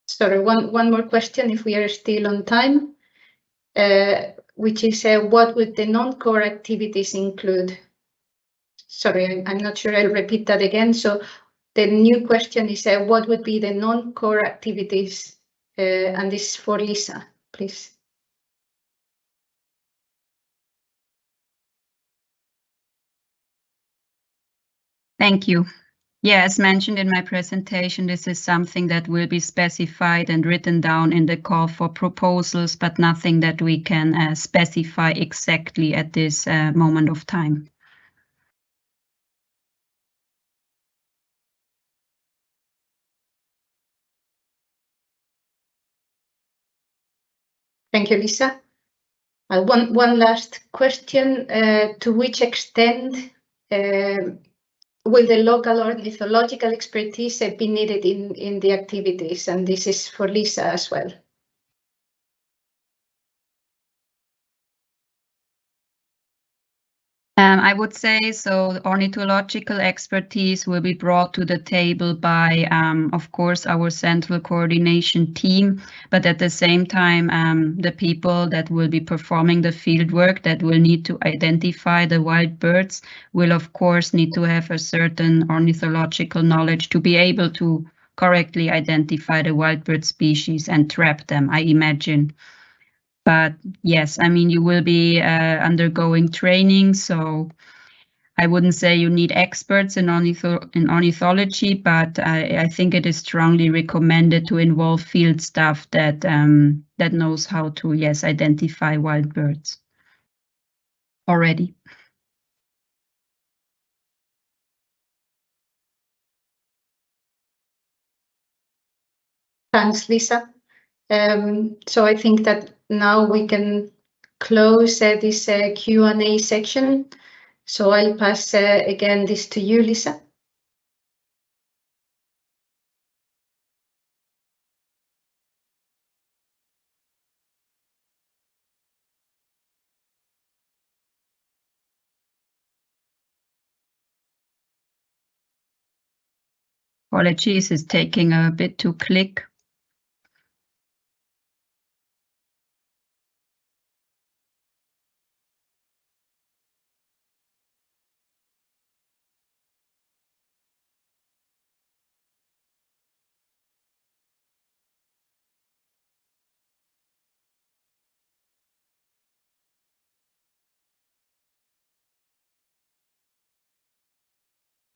Speaker 3: Sorry, one more question, if we are still on time, which is what would the non-core activities include? Sorry, I'm not sure I'll repeat that again. So the new question is what would be the non-core activities? And this is for Lisa, please.
Speaker 1: Thank you. Yeah, as mentioned in my presentation, this is something that will be specified and written down in the call for proposals, but nothing that we can specify exactly at this moment of time.
Speaker 3: Thank you, Lisa. One last question. To which extent will the local ornithological expertise be needed in the activities? And this is for Lisa as well.
Speaker 1: I would say so. Ornithological expertise will be brought to the table by, of course, our central coordination team, but at the same time, the people that will be performing the field work that will need to identify the wild birds will, of course, need to have a certain ornithological knowledge to be able to correctly identify the wild bird species and trap them, I imagine. But yes, I mean, you will be undergoing training, so I wouldn't say you need experts in ornithology, but I think it is strongly recommended to involve field staff that that knows how to, yes, identify wild birds already.
Speaker 3: Thanks, Lisa. So I think that now we can close this Q&A section. So I'll pass again this to you, Lisa.
Speaker 1: Apologies, it's taking a bit to click.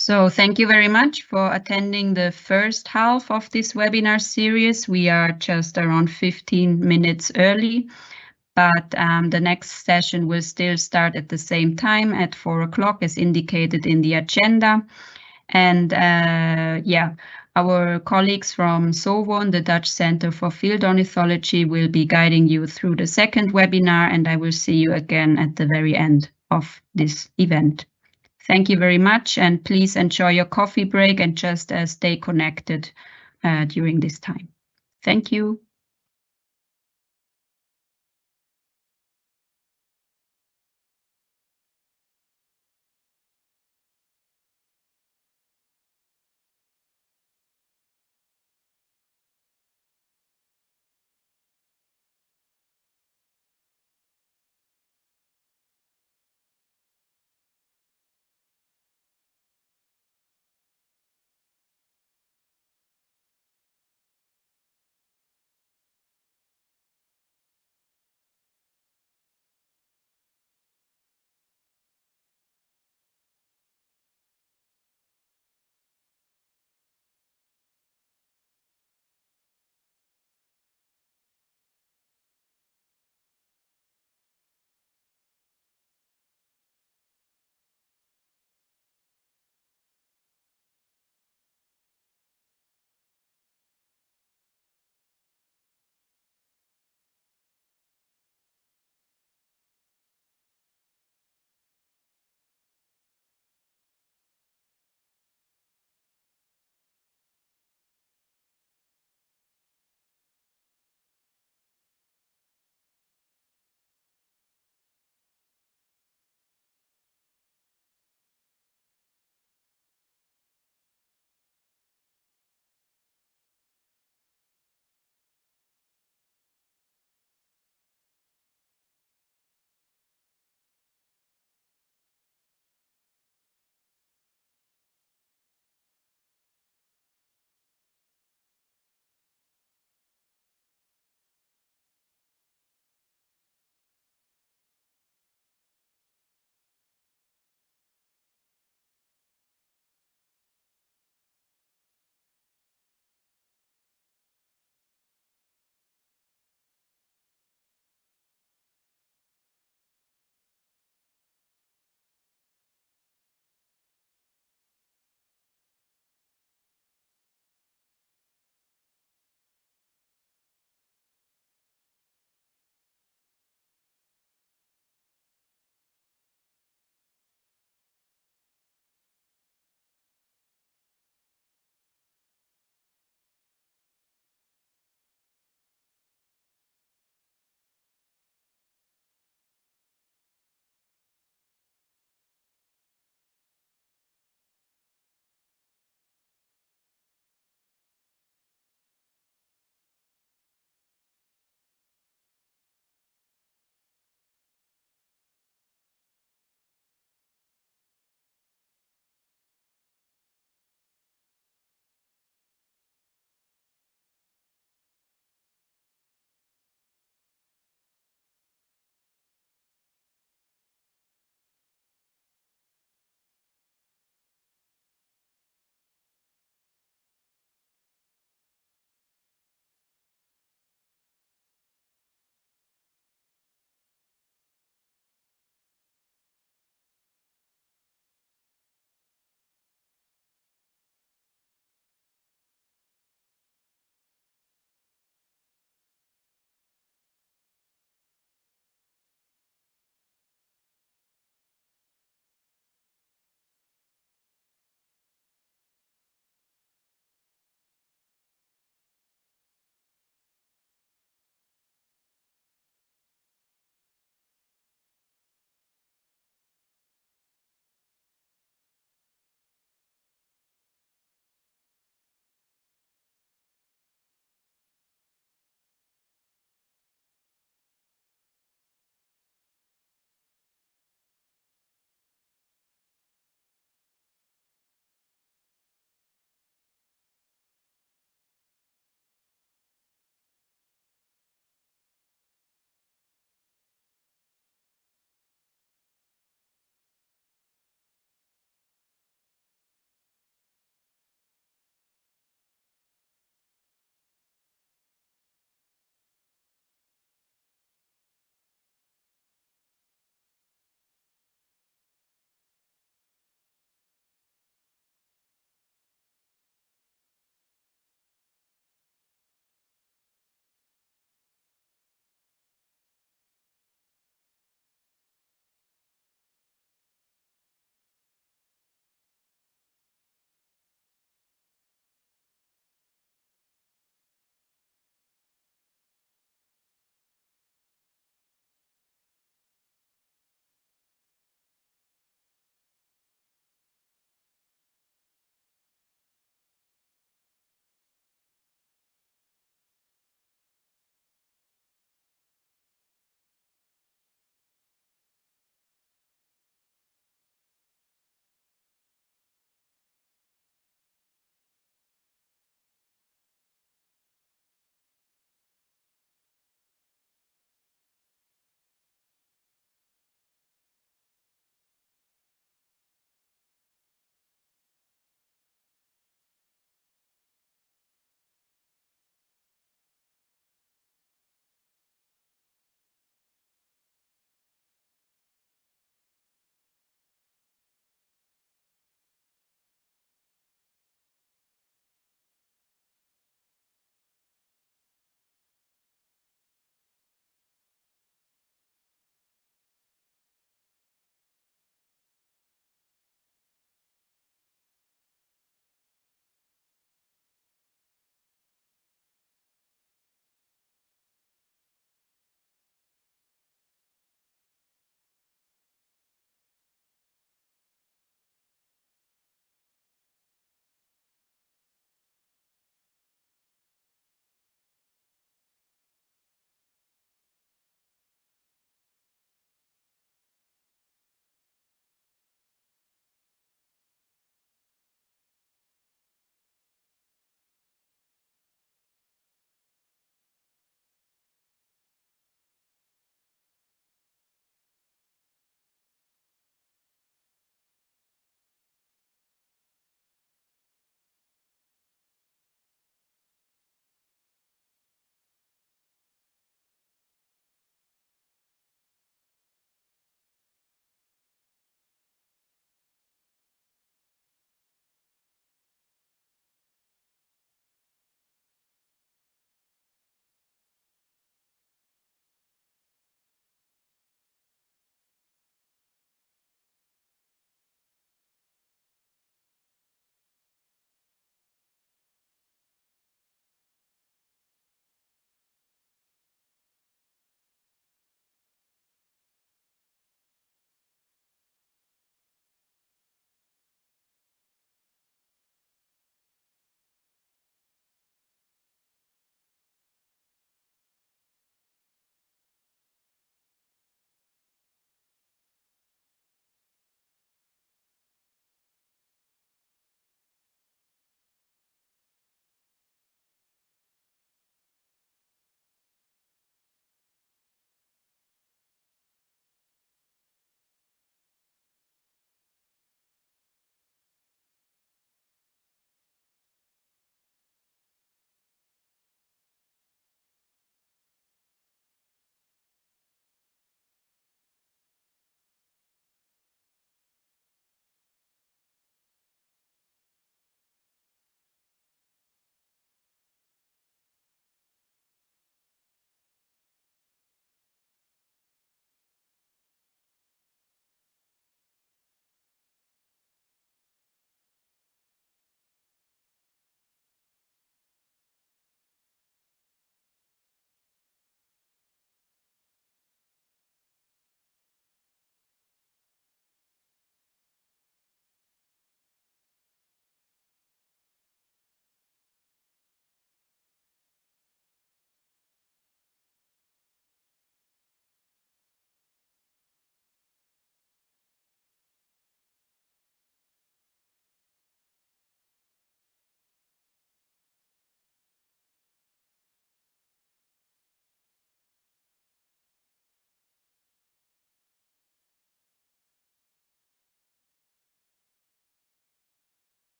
Speaker 1: So thank you very much for attending the first half of this webinar series. We are just around 15 minutes early, but the next session will still start at the same time at 4 o'clock as indicated in the agenda. And yeah, our colleagues from SOWON, the Dutch Center for Field Ornithology, will be guiding you through the second webinar, and I will see you again at the very end of this event. Thank you very much, and please enjoy your coffee break and just stay connected during this time. Thank you.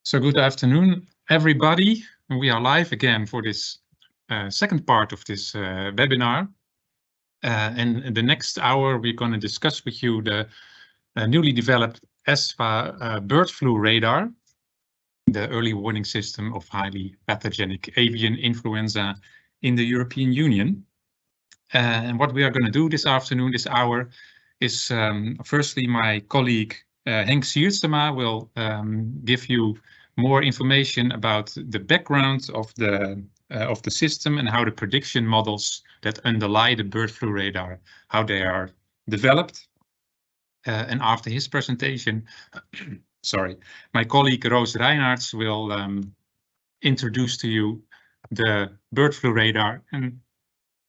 Speaker 5: So good afternoon, everybody. We are live again for this second part of this webinar. And in the next hour, we're going to discuss with you the newly developed EFSA bird flu radar, the early warning system of highly pathogenic avian influenza in the European Union. And what we are going to do this afternoon, this hour, is firstly my colleague Henk Siersema will give you more information about the background of the system and how the prediction models that underlie the bird flu radar, how they are developed. And after his presentation, sorry, my colleague Roos Reinhards will introduce to you the bird flu radar and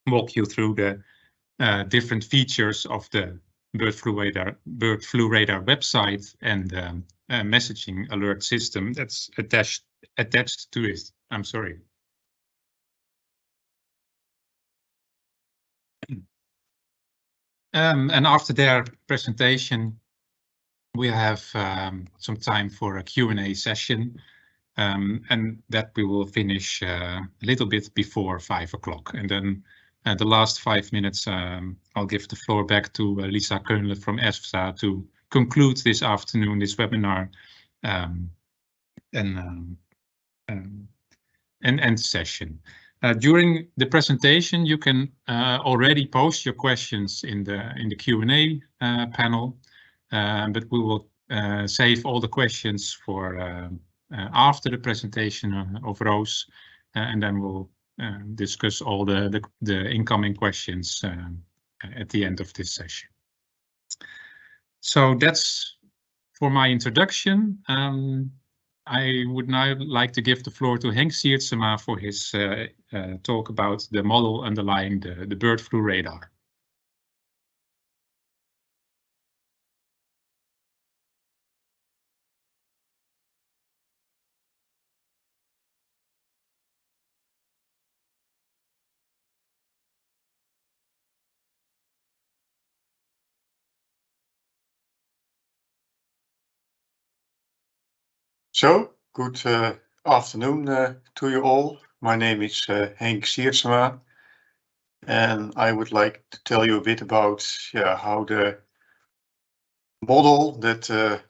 Speaker 5: walk you through the different features of the bird flu radar website and messaging alert system that's attached to it. I'm sorry. And after their presentation, we have some time for a Q&A session, and that we will finish a little bit before 5 o'clock. And then the last 5 minutes, I'll give the floor back to Lisa Keunle from EFSA to conclude this afternoon, this webinar, and end session. During the presentation, you can already post your questions in the Q&A panel, but we will save all the questions for after the presentation of Roos, and then we'll discuss all the incoming questions at the end of this session. So that's for my introduction. I would now like to give the floor to Henk Siersema for his talk about the model underlying the bird flu radar.
Speaker 6: So, good afternoon to you all. My name is Henk Siersema, and I would like to tell you a bit about how the model that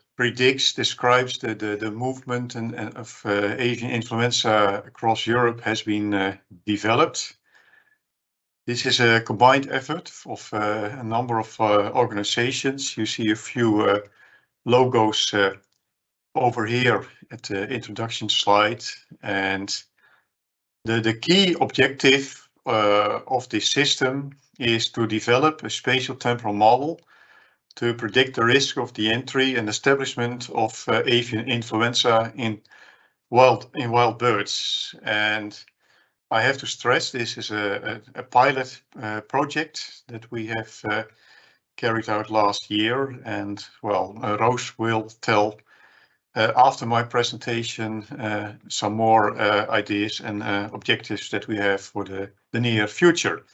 Speaker 6: describes the movement of avian influenza across Europe has been developed. This is a combined effort of a number of organizations. You see a few logos over here at the introduction slide, and the key objective of this system is to develop a spatial temporal model to predict the risk of the entry and establishment of avian influenza in wild birds. And I have to stress this is a pilot project that we have carried out last year, and well, Roos will tell after my presentation some more ideas and objectives that we have for the near future.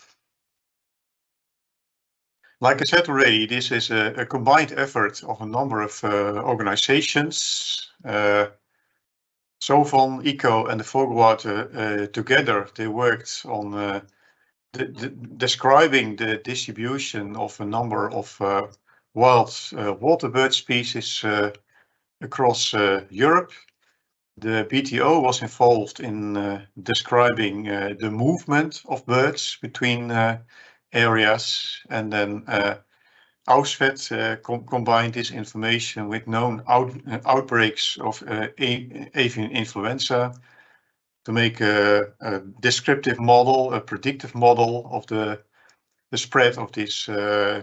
Speaker 6: Like I said already, this is a combined effort of a number of organizations. Sovon, ICO and the Vogelwarte together, they worked on describing the distribution of a number of wild water bird species across Europe. The BTO was involved in describing the movement of birds between areas, and then Ausvet combined this information with known outbreaks of avian influenza to make a descriptive model, a predictive model of the spread of this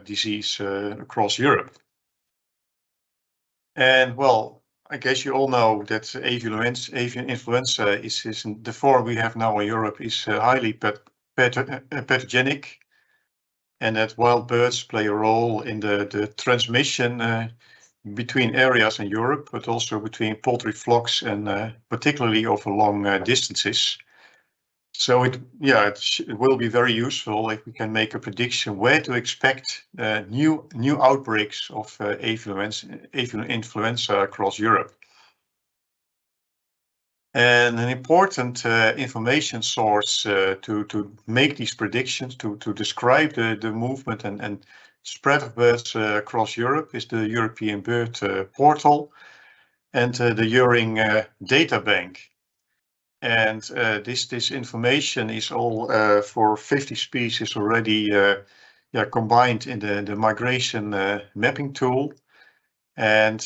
Speaker 6: disease across Europe. And well, I guess you all know that avian influenza is the form we have now in Europe is highly pathogenic, and that wild birds play a role in the transmission between areas in Europe, but also between poultry flocks and particularly over long distances. So it will be very useful if we can make a prediction where to expect new outbreaks of avian influenza across Europe. And an important information source to make these predictions, to describe the movement and spread of birds across Europe is the European Bird Portal and the Euring Data Bank. And this information is all for 50 species already combined in the migration mapping tool. And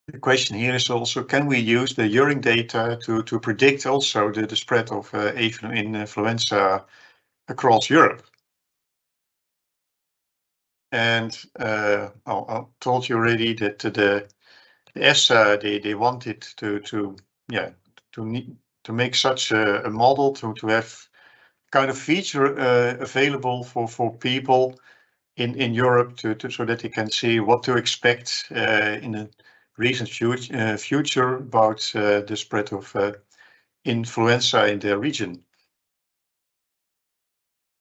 Speaker 6: the question here is also, can we use the Euring data to predict also the spread of avian influenza across Europe? And I told you already that the EFSA they wanted to make such a model to have kind of feature available for people in Europe so that they can see what to expect in the recent future about the spread of influenza in their region.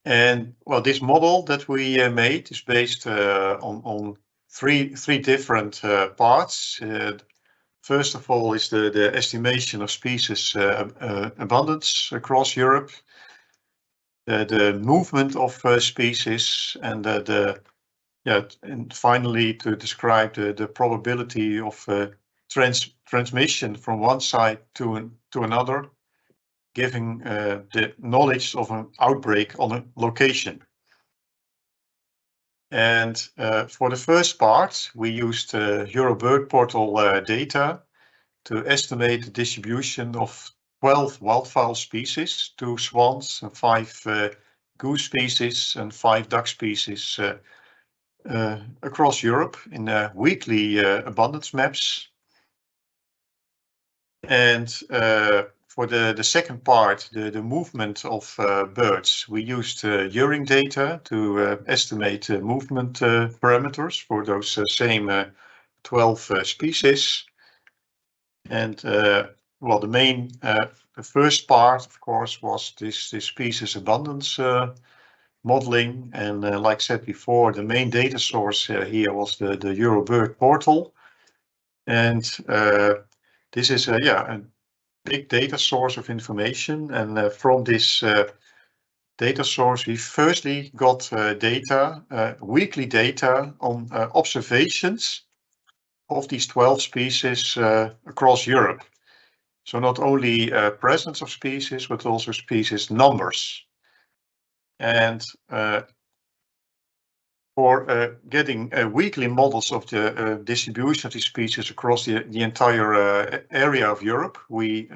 Speaker 6: And well, this model that we made is based on three different parts. First of all is the estimation of species abundance across Europe, the movement of species, and and finally to describe the probability of transmission from one site to another, giving the knowledge of an outbreak on a location. And for the first part, we used Eurobird Portal data to estimate the distribution of 12 wildfowl species, 2 swans, and 5 goose species, and 5 duck species across Europe in weekly abundance maps. And for the second part, the movement of birds, we used Euring data to estimate movement parameters for those same 12 species. And well, the first part, of course, was this species abundance modeling. And like I said before, the main data source here was the Eurobird Portal. And this is a big data source of information. And from this data source, we firstly got weekly data on observations of these 12 species across Europe. So not only presence of species, but also species numbers. And for getting weekly models of the distribution of these species across the entire area of Europe, we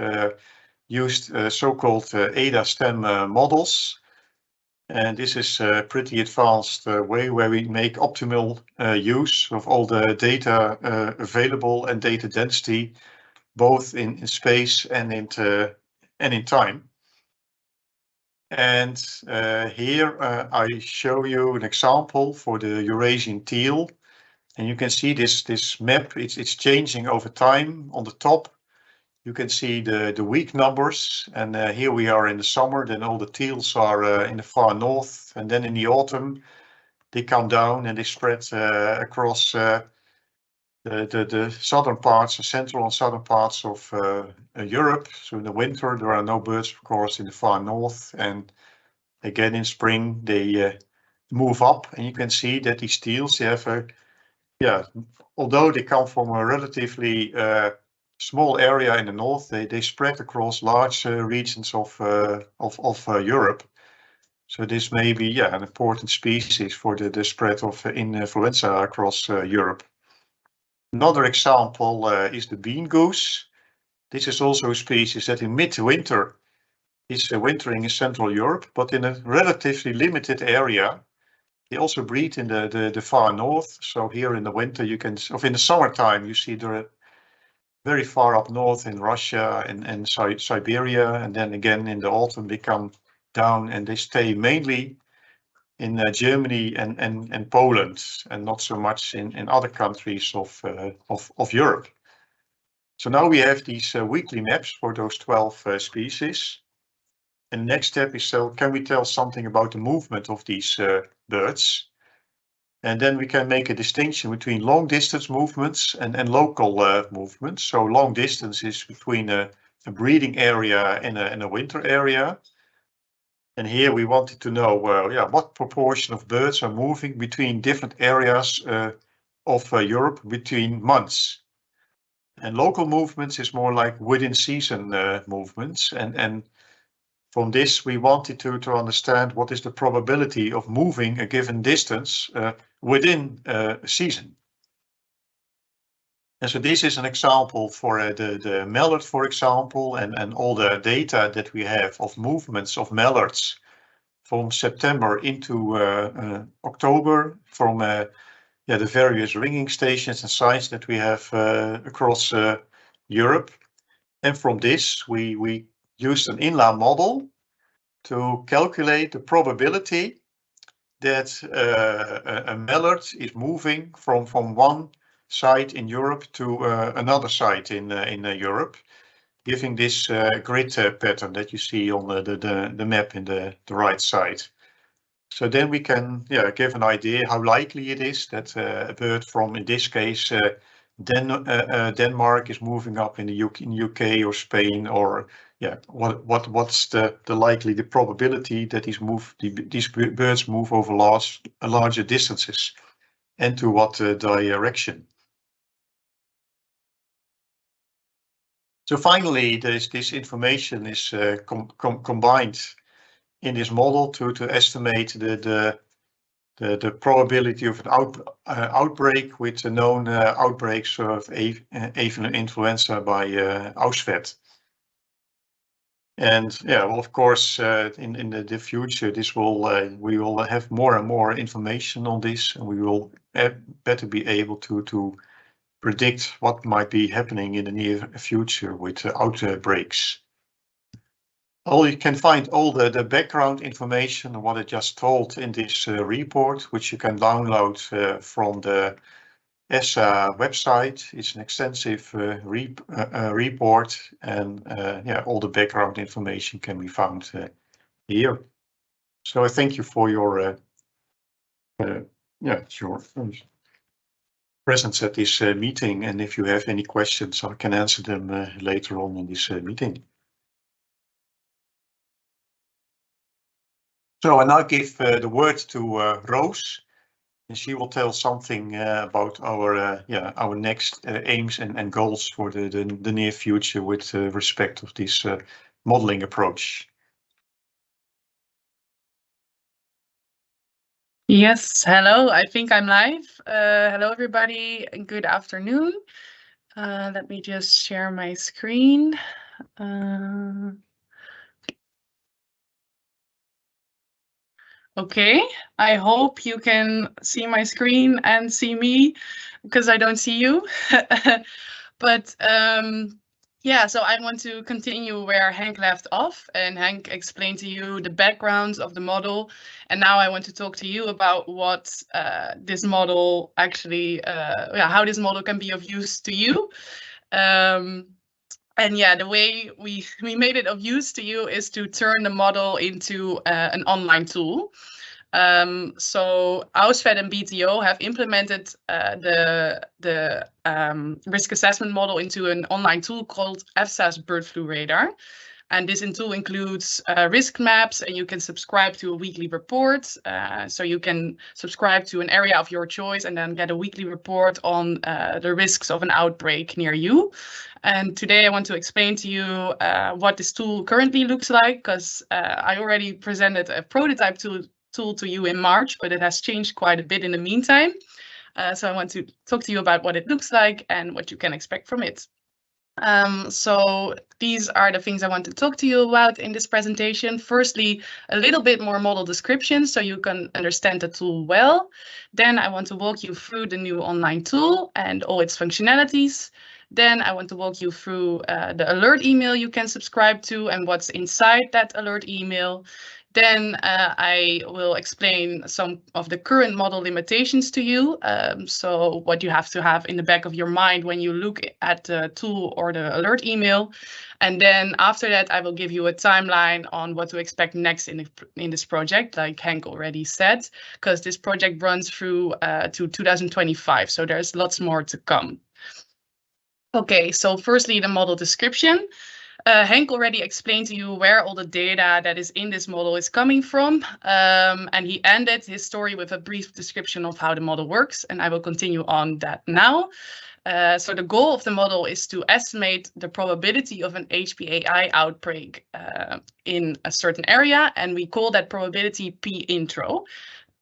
Speaker 6: used so-called ADA-STEM models. And this is a pretty advanced way where we make optimal use of all the data available and data density, both in space and in time. And here I show you an example for the Eurasian teal. And you can see this map, it's changing over time. On the top, you can see the week numbers. And here we are in the summer, then all the teals are in the far north. And then in the autumn, they come down and they spread across the southern parts, the central and southern parts of Europe. So in the winter, there are no birds, of course, in the far north. And again, in spring, they move up. And you can see that these teals, they have although they come from a relatively small area in the north, they spread across large regions of Europe. So this may be an important species for the spread of influenza across Europe. Another example is the bean goose. This is also a species that in midwinter is wintering in Central Europe, but in a relatively limited area. They also breed in the far north. So here in the winter, in the summertime, you see they're very far up north in Russia and Siberia. And then again in the autumn, they come down and they stay mainly in Germany and Poland, and not so much in other countries of Europe. So now we have these weekly maps for those 12 species. And the next step is, can we tell something about the movement of these birds? And then we can make a distinction between long distance movements and local movements. So long distance is between a breeding area and a winter area. And here we wanted to know, what proportion of birds are moving between different areas of Europe between months. And local movements is more like within season movements. And from this, we wanted to understand what is the probability of moving a given distance within a season. And so this is an example for the mallard, for example, and all the data that we have of movements of mallards from September into October, from the various ringing stations and sites that we have across Europe. And from this, we used an inland model to calculate the probability that a mallard is moving from one site in Europe to another site in Europe, giving this grid pattern that you see on the map in the right side. So then we can give an idea how likely it is that a bird from, in this case, Denmark is moving up in the UK or Spain, or what's the probability that these birds move over larger distances, and to what direction. So finally, this information is combined in this model to estimate the probability of an outbreak with the known outbreaks of avian influenza by Ausvet. And of course, in the future, we will have more and more information on this, and we will better be able to predict what might be happening in the near future with outbreaks. You can find all the background information of what I just told in this report, which you can download from the EFSA website. It's an extensive report, and all the background information can be found here. So I thank you for your presence at this meeting, and if you have any questions, I can answer them later on in this meeting. So I now give the word to Roos, and she will tell something about our next aims and goals for the near future with respect of this modeling approach.
Speaker 7: Yes, hello, I think I'm live. Hello, everybody, and good afternoon. Let me just share my screen. Okay, I hope you can see my screen and see me, because I don't see you. But so I want to continue where Henk left off, and Henk explained to you the backgrounds of the model. And now I want to talk to you about what this model actually, how this model can be of use to you. And the way we made it of use to you is to turn the model into an online tool. So Ausvet and BTO have implemented the risk assessment model into an online tool called EFSA's Bird Flu Radar. And this tool includes risk maps, and you can subscribe to a weekly report. So you can subscribe to an area of your choice and then get a weekly report on the risks of an outbreak near you. And today I want to explain to you what this tool currently looks like, because I already presented a prototype tool to you in March, but it has changed quite a bit in the meantime. So I want to talk to you about what it looks like and what you can expect from it. So these are the things I want to talk to you about in this presentation. Firstly, a little bit more model description so you can understand the tool well. Then I want to walk you through the new online tool and all its functionalities. Then I want to walk you through the alert email you can subscribe to and what's inside that alert email. Then I will explain some of the current model limitations to you. So what you have to have in the back of your mind when you look at the tool or the alert email. And then after that, I will give you a timeline on what to expect next in this project, like Henk already said, because this project runs through to 2025. So there's lots more to come. Okay, so firstly, the model description. Henk already explained to you where all the data that is in this model is coming from, and he ended his story with a brief description of how the model works, and I will continue on that now. So the goal of the model is to estimate the probability of an HPAI outbreak in a certain area, and we call that probability P-intro.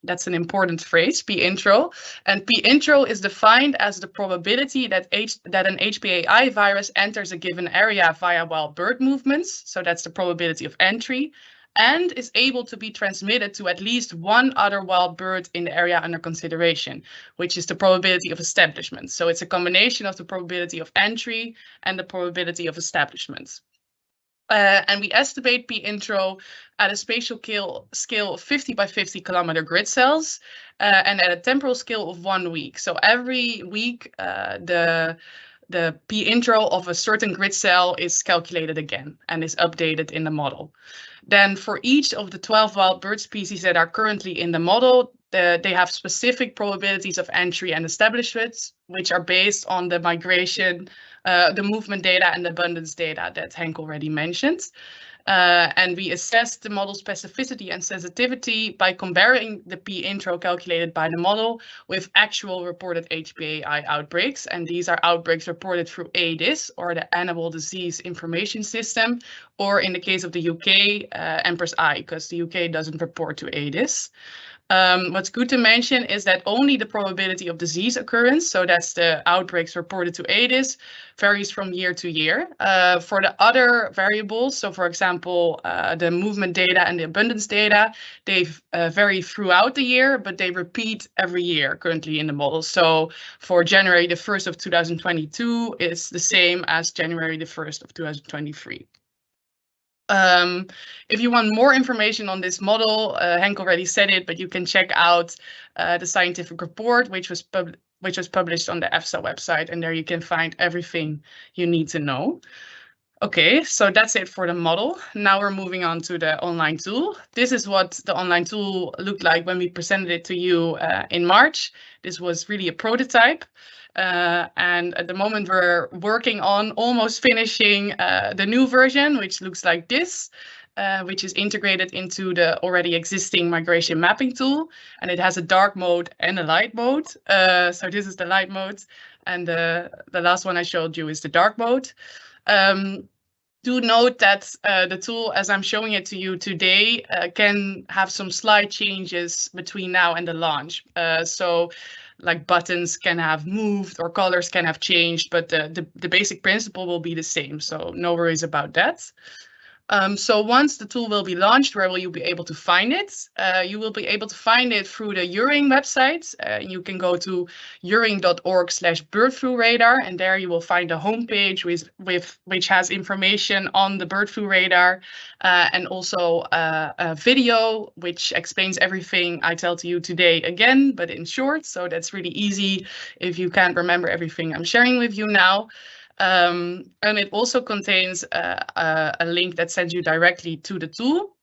Speaker 7: That's an important phrase, P-intro. And P-intro is defined as the probability that an HPAI virus enters a given area via wild bird movements. So that's the probability of entry, and is able to be transmitted to at least one other wild bird in the area under consideration, which is the probability of establishment. So it's a combination of the probability of entry and the probability of establishment. And we estimate P-intro at a spatial scale of 50 by 50 kilometer grid cells and at a temporal scale of 1 week. So every week, the P-intro of a certain grid cell is calculated again and is updated in the model. Then for each of the 12 wild bird species that are currently in the model, they have specific probabilities of entry and establishments, which are based on the migration, the movement data and the abundance data that Henk already mentioned. And we assess the model specificity and sensitivity by comparing the P-intro calculated by the model with actual reported HPAI outbreaks. And these are outbreaks reported through ADIS, or the Animal Disease Information System, or in the case of the UK, Empress I, because the UK doesn't report to ADIS. What's good to mention is that only the probability of disease occurrence, so that's the outbreaks reported to ADIS, varies from year to year. For the other variables, so for example, the movement data and the abundance data, they vary throughout the year, but they repeat every year currently in the model. So for January the 1st of 2022, it's the same as January the 1st of 2023. If you want more information on this model, Henk already said it, but you can check out the scientific report, which was published on the EFSA website, and there you can find everything you need to know. Okay, so that's it for the model. Now we're moving on to the online tool. This is what the online tool looked like when we presented it to you in March. This was really a prototype. And at the moment we're working on almost finishing the new version, which looks like this, which is integrated into the already existing migration mapping tool. And it has a dark mode and a light mode. So this is the light mode. And the last one I showed you is the dark mode. Do note that the tool, as I'm showing it to you today, can have some slight changes between now and the launch. So like buttons can have moved or colors can have changed, but the basic principle will be the same. So no worries about that. So once the tool will be launched, where will you be able to find it? You will be able to find it through the URING website. You can go to uring.org/birdflu-radar, and there you will find a homepage which has information on the bird flu radar, and also a video which explains everything I tell to you today again, but in short. So that's really easy if you can't remember everything I'm sharing with you now. And it also contains a link that sends you directly to the tool.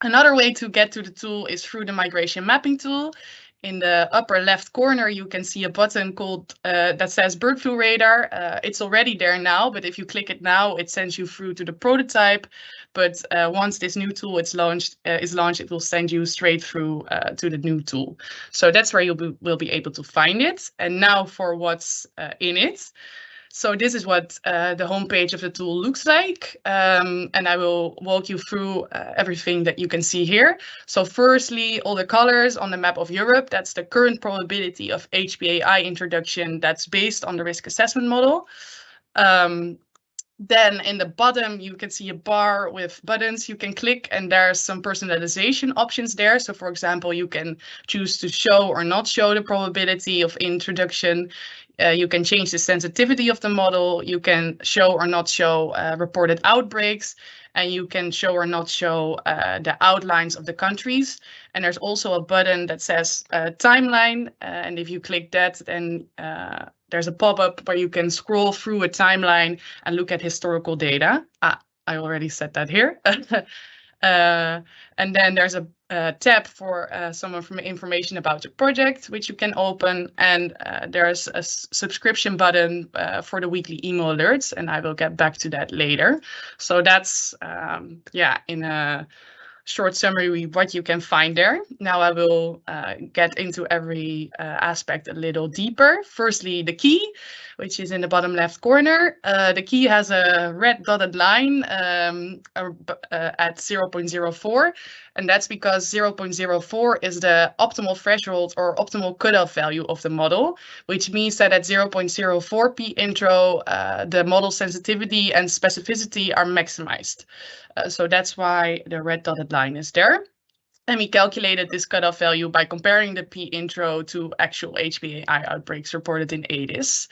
Speaker 7: Another way to get to the tool is through the migration mapping tool. In the upper left corner, you can see a button called that says Bird Flu Radar. It's already there now, but if you click it now, it sends you through to the prototype. But once this new tool is launched, it will send you straight through to the new tool. So that's where you will be able to find it. And now for what's in it. So this is what the homepage of the tool looks like, and I will walk you through everything that you can see here. So firstly, all the colors on the map of Europe, that's the current probability of HPAI introduction that's based on the risk assessment model. Then in the bottom, you can see a bar with buttons you can click, and there's some personalization options there. So for example, you can choose to show or not show the probability of introduction. You can change the sensitivity of the model. You can show or not show reported outbreaks. and you can show or not show the outlines of the countries. And there's also a button that says timeline, and if you click that, then there's a pop-up where you can scroll through a timeline and look at historical data. I already said that here. And then there's a tab for some information about the project, which you can open. And there's a subscription button for the weekly email alerts, and I will get back to that later. So that's, yeah, in a short summary, what you can find there. Now I will get into every aspect a little deeper. Firstly, the key, which is in the bottom left corner. The key has a red dotted line at 0.04, and that's because 0.04 is the optimal threshold or optimal cutoff value of the model, which means that at 0.04 p intro, the model sensitivity and specificity are maximized. So that's why the red dotted line is there. And we calculated this cutoff value by comparing the P intro to actual HPAI outbreaks reported in ADIS.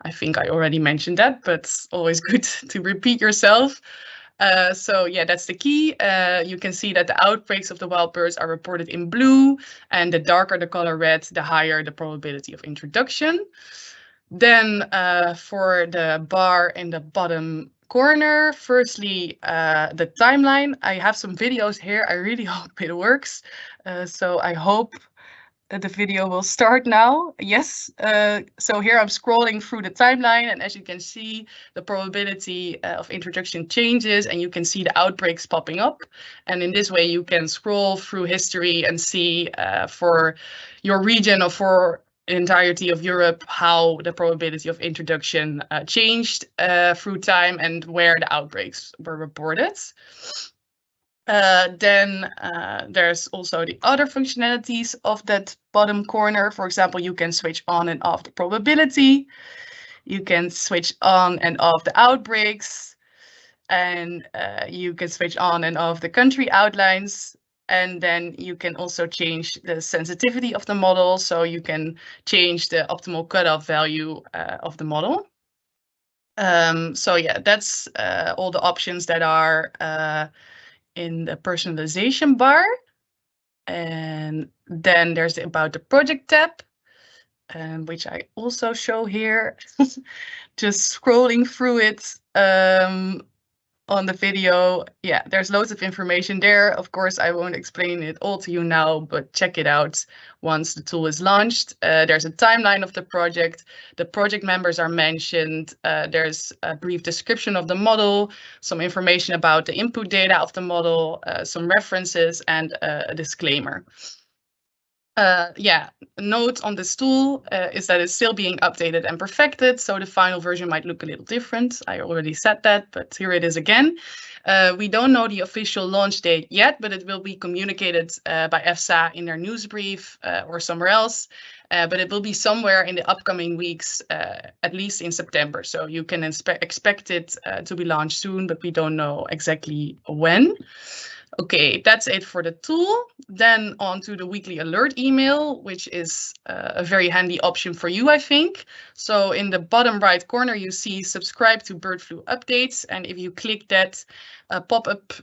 Speaker 7: I think I already mentioned that, but it's always good to repeat yourself. So yeah, that's the key. You can see that the outbreaks of the wild birds are reported in blue, and the darker the color red, the higher the probability of introduction. Then for the bar in the bottom corner, firstly, the timeline. I have some videos here. I really hope it works. So I hope that the video will start now. Yes. So here I'm scrolling through the timeline, and as you can see, the probability of introduction changes, and you can see the outbreaks popping up. And in this way, you can scroll through history and see for your region or for entirety of Europe how the probability of introduction changed through time and where the outbreaks were reported. Then there's also the other functionalities of that bottom corner. For example, you can switch on and off the probability. You can switch on and off the outbreaks, and you can switch on and off the country outlines. And then you can also change the sensitivity of the model, so you can change the optimal cutoff value of the model. So yeah, that's all the options that are in the personalization bar. And then there's about the project tab, which I also show here. Just scrolling through it on the video. Yeah, there's loads of information there. Of course, I won't explain it all to you now, but check it out once the tool is launched. There's a timeline of the project. The project members are mentioned. There's a brief description of the model, some information about the input data of the model, some references, and a disclaimer. Yeah, a note on this tool is that it's still being updated and perfected, so the final version might look a little different. I already said that, but here it is again. We don't know the official launch date yet, but it will be communicated by EFSA in their news brief or somewhere else. But it will be somewhere in the upcoming weeks, at least in September. So you can expect it to be launched soon, but we don't know exactly when. Okay, that's it for the tool. Then on to the weekly alert email, which is a very handy option for you, I think. So in the bottom right corner, you see subscribe to bird flu updates. And if you click that, a pop-up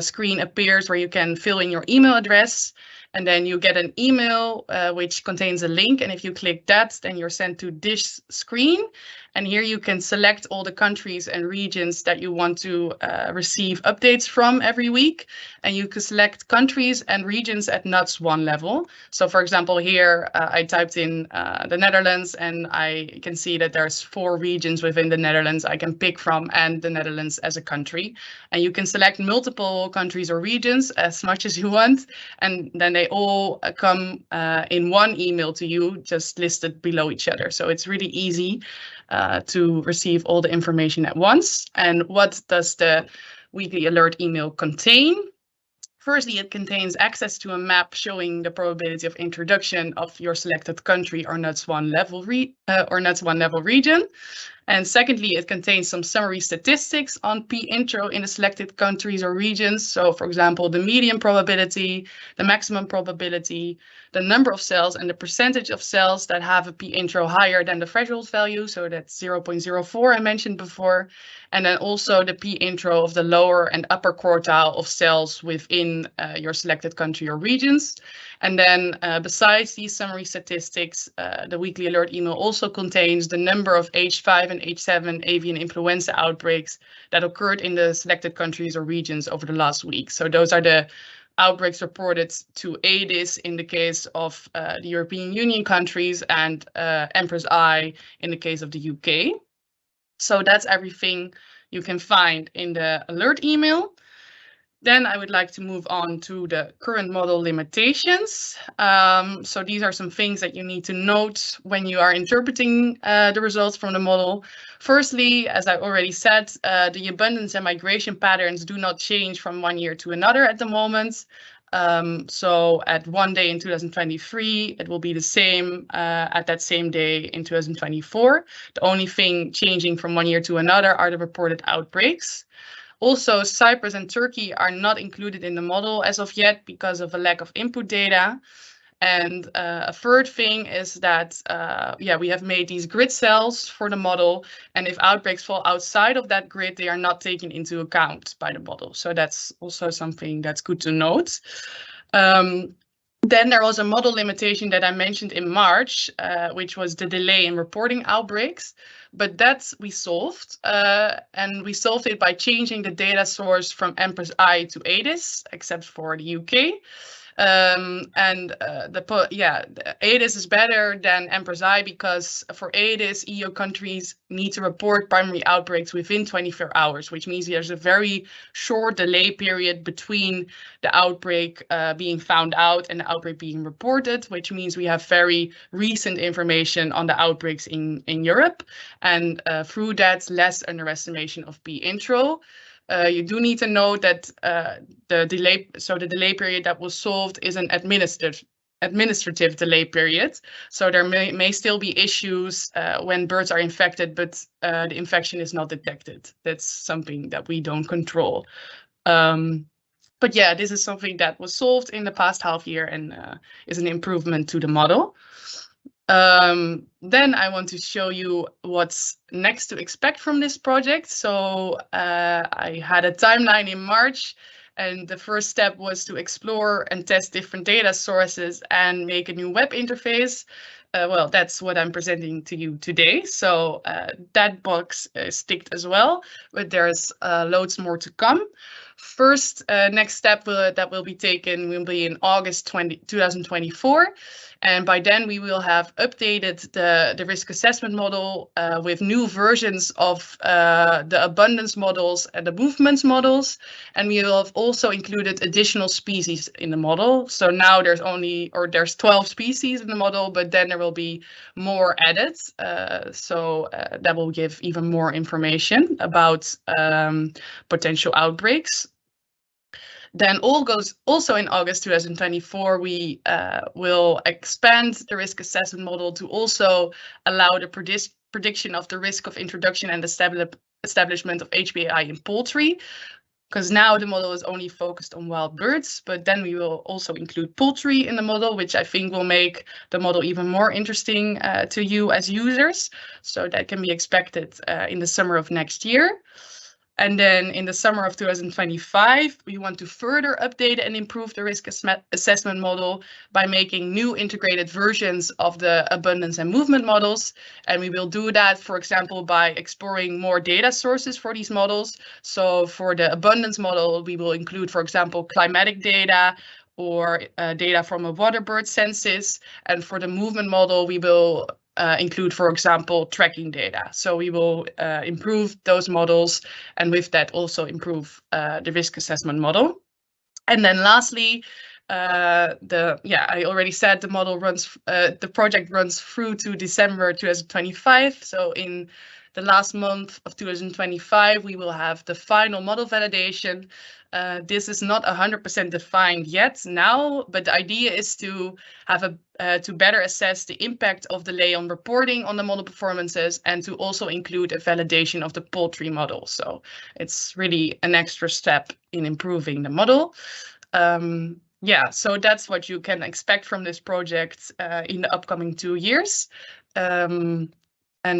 Speaker 7: screen appears where you can fill in your email address. And then you get an email which contains a link. And if you click that, then you're sent to this screen. And here you can select all the countries and regions that you want to receive updates from every week. And you can select countries and regions at NUTS 1 level. So for example, here I typed in the Netherlands, and I can see that there's 4 regions within the Netherlands I can pick from, and the Netherlands as a country. And you can select multiple countries or regions as much as you want. And then they all come in one email to you, just listed below each other. So it's really easy to receive all the information at once. And what does the weekly alert email contain? Firstly, it contains access to a map showing the probability of introduction of your selected country or NUTS 1 level region. And secondly, it contains some summary statistics on p-intro in the selected countries or regions. So for example, the median probability, the maximum probability, the number of cells, and the percentage of cells that have a p-intro higher than the threshold value. So that's 0.04 I mentioned before. And then also the p-intro of the lower and upper quartile of cells within your selected country or regions. And then besides these summary statistics, the weekly alert email also contains the number of H5 and H7 avian influenza outbreaks that occurred in the selected countries or regions over the last week. So those are the outbreaks reported to ADIS in the case of the European Union countries and Empress I in the case of the UK. So that's everything you can find in the alert email. Then I would like to move on to the current model limitations. So these are some things that you need to note when you are interpreting the results from the model. Firstly, as I already said, the abundance and migration patterns do not change from one year to another at the moment. So at one day in 2023, it will be the same at that same day in 2024. The only thing changing from one year to another are the reported outbreaks. Also, Cyprus and Turkey are not included in the model as of yet because of a lack of input data. And a third thing is that, we have made these grid cells for the model. And if outbreaks fall outside of that grid, they are not taken into account by the model. So that's also something that's good to note. Then there was a model limitation that I mentioned in March, which was the delay in reporting outbreaks. But that we solved, and we solved it by changing the data source from Empress I to ADIS, except for the UK. The ADIS is better than Empress I because for ADIS, EU countries need to report primary outbreaks within 24 hours, which means there's a very short delay period between the outbreak being found out and the outbreak being reported, which means we have very recent information on the outbreaks in Europe. And through that, less underestimation of p-intro. You do need to know that the delay period that was solved is an administrative delay period. So there may still be issues when birds are infected, but the infection is not detected. That's something that we don't control. But yeah, this is something that was solved in the past half year and is an improvement to the model. Then I want to show you what's next to expect from this project. So I had a timeline in March, and the first step was to explore and test different data sources and make a new web interface. Well, that's what I'm presenting to you today. So that box is ticked as well, but there's loads more to come. First, next step that will be taken will be in August 2024. And by then we will have updated the risk assessment model with new versions of the abundance models and the movements models. And we will have also included additional species in the model. So now there's 12 species in the model, but then there will be more added. So that will give even more information about potential outbreaks. Then also in August 2024, we will expand the risk assessment model to also allow the prediction of the risk of introduction and establishment of HPAI in poultry, because now the model is only focused on wild birds, but then we will also include poultry in the model, which I think will make the model even more interesting to you as users. So that can be expected in the summer of next year. And then in the summer of 2025, we want to further update and improve the risk assessment model by making new integrated versions of the abundance and movement models. And we will do that, for example, by exploring more data sources for these models. So for the abundance model, we will include, for example, climatic data or data from a water bird census. And for the movement model, we will include, for example, tracking data. So we will improve those models, and with that also improve the risk assessment model. And then lastly, I already said the project runs through to December 2025. So in the last month of 2025, we will have the final model validation. This is not 100% defined yet now, but the idea is to have to better assess the impact of delay on reporting on the model performances and to also include a validation of the poultry model. So it's really an extra step in improving the model. Yeah, so that's what you can expect from this project in the upcoming 2 years. And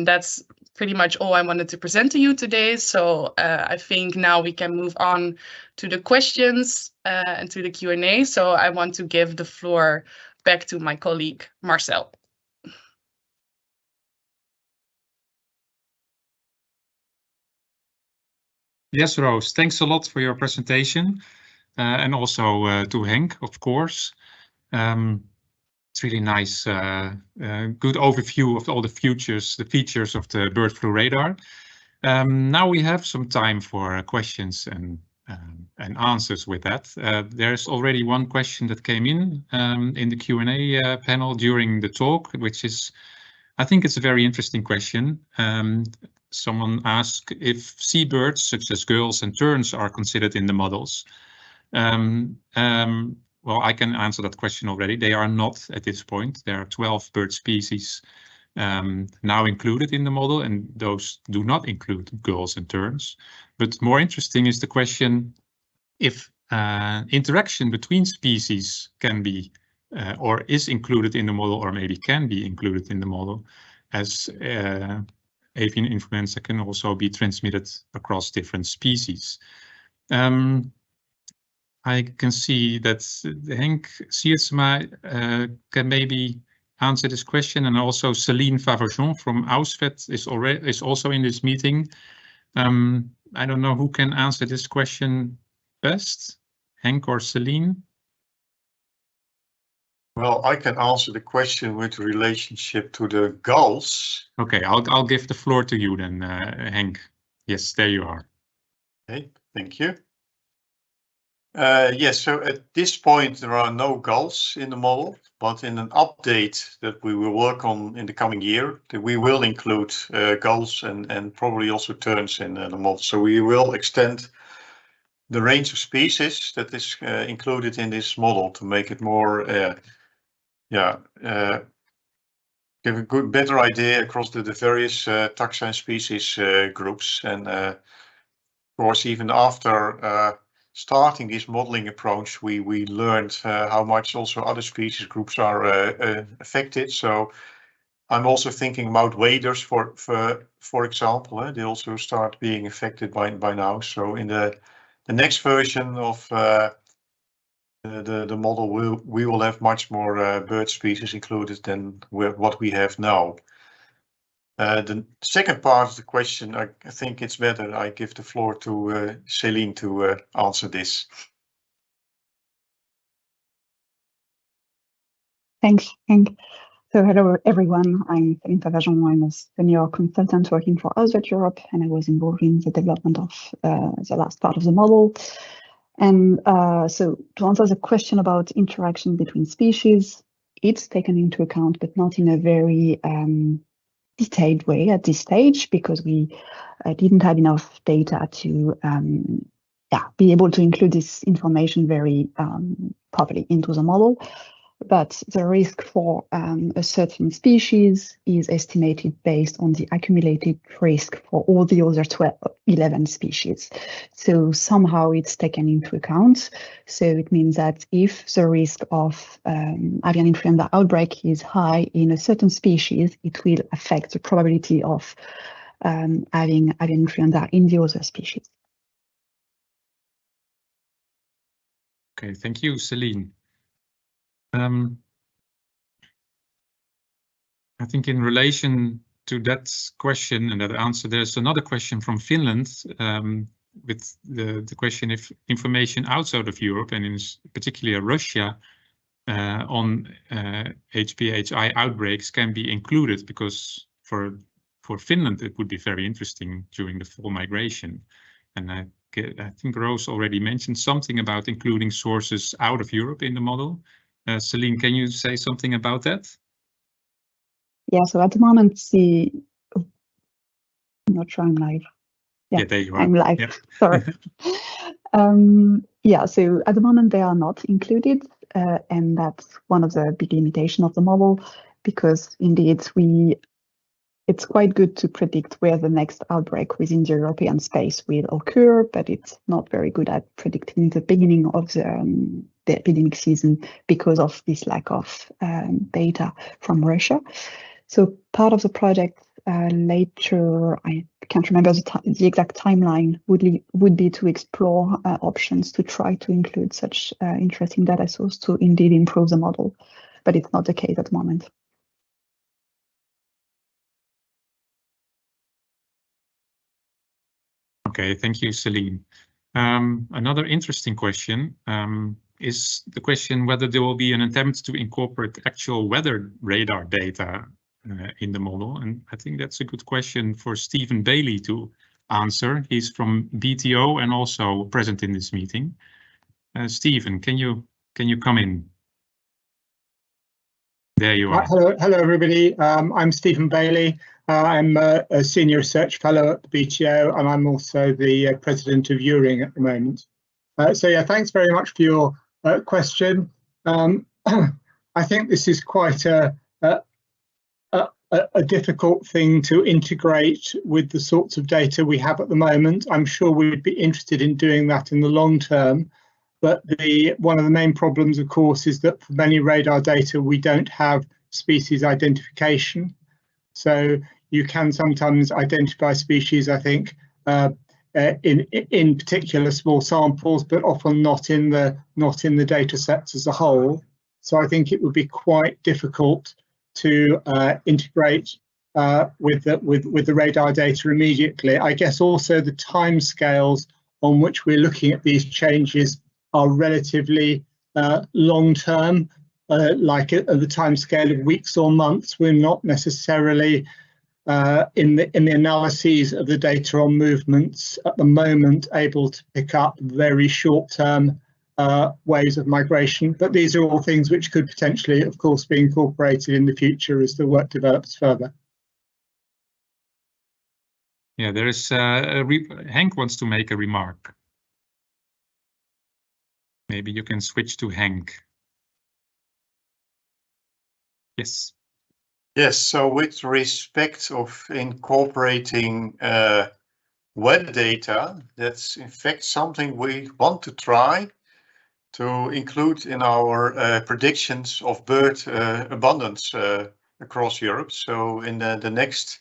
Speaker 7: that's pretty much all I wanted to present to you today. So I think now we can move on to the questions and to the Q&A. So I want to give the floor back to my colleague, Marcel.
Speaker 5: Yes, Roos, thanks a lot for your presentation. And also to Henk, of course. It's really nice, good overview of all the features of the bird flu radar. Now we have some time for questions and answers with that. There's already one question that came in the Q&A panel during the talk, which is, I think it's a very interesting question. Someone asked if seabirds such as gulls and terns are considered in the models. Well, I can answer that question already. They are not at this point. There are 12 bird species now included in the model, and those do not include gulls and terns. But more interesting is the question if interaction between species can be or is included in the model, or maybe can be included in the model, as avian influenza can also be transmitted across different species. I can see that Henk Siersma can maybe answer this question, and also Céline Faverjon from Ausvet is also in this meeting. I don't know who can answer this question best, Henk or Céline?
Speaker 6: Well, I can answer the question with relationship to the gulls.
Speaker 5: Okay, I'll give the floor to you then, Henk. Yes, there you are.
Speaker 6: Okay, thank you. Yes, so at this point there are no gulls in the model, but in an update that we will work on in the coming year, we will include gulls and probably also terns in the model. So we will extend the range of species that is included in this model to make it more, give a better idea across the various taxa and species groups. And of course, even after starting this modeling approach, we learned how much also other species groups are affected. So I'm also thinking about waders, for example. They also start being affected by now. So in the next version of the model, we will have much more bird species included than what we have now. The second part of the question, I think it's better I give the floor to Céline to answer this.
Speaker 8: Thanks, Henk. So hello, everyone. I'm Céline Faverjon. I'm a senior consultant working for Ausvet Europe, and I was involved in the development of the last part of the model. And so to answer the question about interaction between species, it's taken into account, but not in a very detailed way at this stage, because we didn't have enough data to be able to include this information very properly into the model. But the risk for a certain species is estimated based on the accumulated risk for all the other 11 species. So somehow it's taken into account. So it means that if the risk of avian influenza outbreak is high in a certain species, it will affect the probability of having avian influenza in the other species.
Speaker 5: Okay, thank you, Céline. I think in relation to that question and that answer, there's another question from Finland with the question if information outside of Europe, and in particular Russia, on HPAI outbreaks can be included, because for Finland it would be very interesting during the fall migration. And I think Roos already mentioned something about including sources out of Europe in the model. Céline, can you say something about that?
Speaker 8: Yeah, so at the moment, I'm not sure I'm live.
Speaker 5: Yeah, there you are.
Speaker 8: I'm live.
Speaker 5: Yeah.
Speaker 8: Sorry. Yeah, so at the moment they are not included, and that's one of the big limitations of the model, because indeed it's quite good to predict where the next outbreak within the European space will occur, but it's not very good at predicting the beginning of the epidemic season because of this lack of data from Russia. So part of the project later, I can't remember the exact timeline, would be to explore options to try to include such interesting data source to indeed improve the model, but it's not the case at the moment.
Speaker 5: Okay, thank you, Celine. Another interesting question is the question whether there will be an attempt to incorporate actual weather radar data in the model. And I think that's a good question for Stephen Bailey to answer. He's from BTO and also present in this meeting. Stephen, can you come in? There you are.
Speaker 9: Hello, everybody. I'm Stephen Bailey. I'm a senior research fellow at the BTO, and I'm also the president of URING at the moment. So yeah, thanks very much for your question. I think this is quite a difficult thing to integrate with the sorts of data we have at the moment. I'm sure we'd be interested in doing that in the long term. But one of the main problems, of course, is that for many radar data, we don't have species identification. So you can sometimes identify species, I think, in particular small samples, but often not in the data sets as a whole. So I think it would be quite difficult to integrate with the radar data immediately. I guess also the timescales on which we're looking at these changes are relatively long-term, like at the time scale of weeks or months. We're not necessarily in the analyses of the data on movements at the moment able to pick up very short-term waves of migration. But these are all things which could potentially, of course, be incorporated in the future as the work develops further.
Speaker 5: Yeah, there is Henk wants to make a remark. Maybe you can switch to Henk. Yes.
Speaker 6: Yes, so with respect of incorporating weather data, that's in fact something we want to try to include in our predictions of bird abundance across Europe. So in the next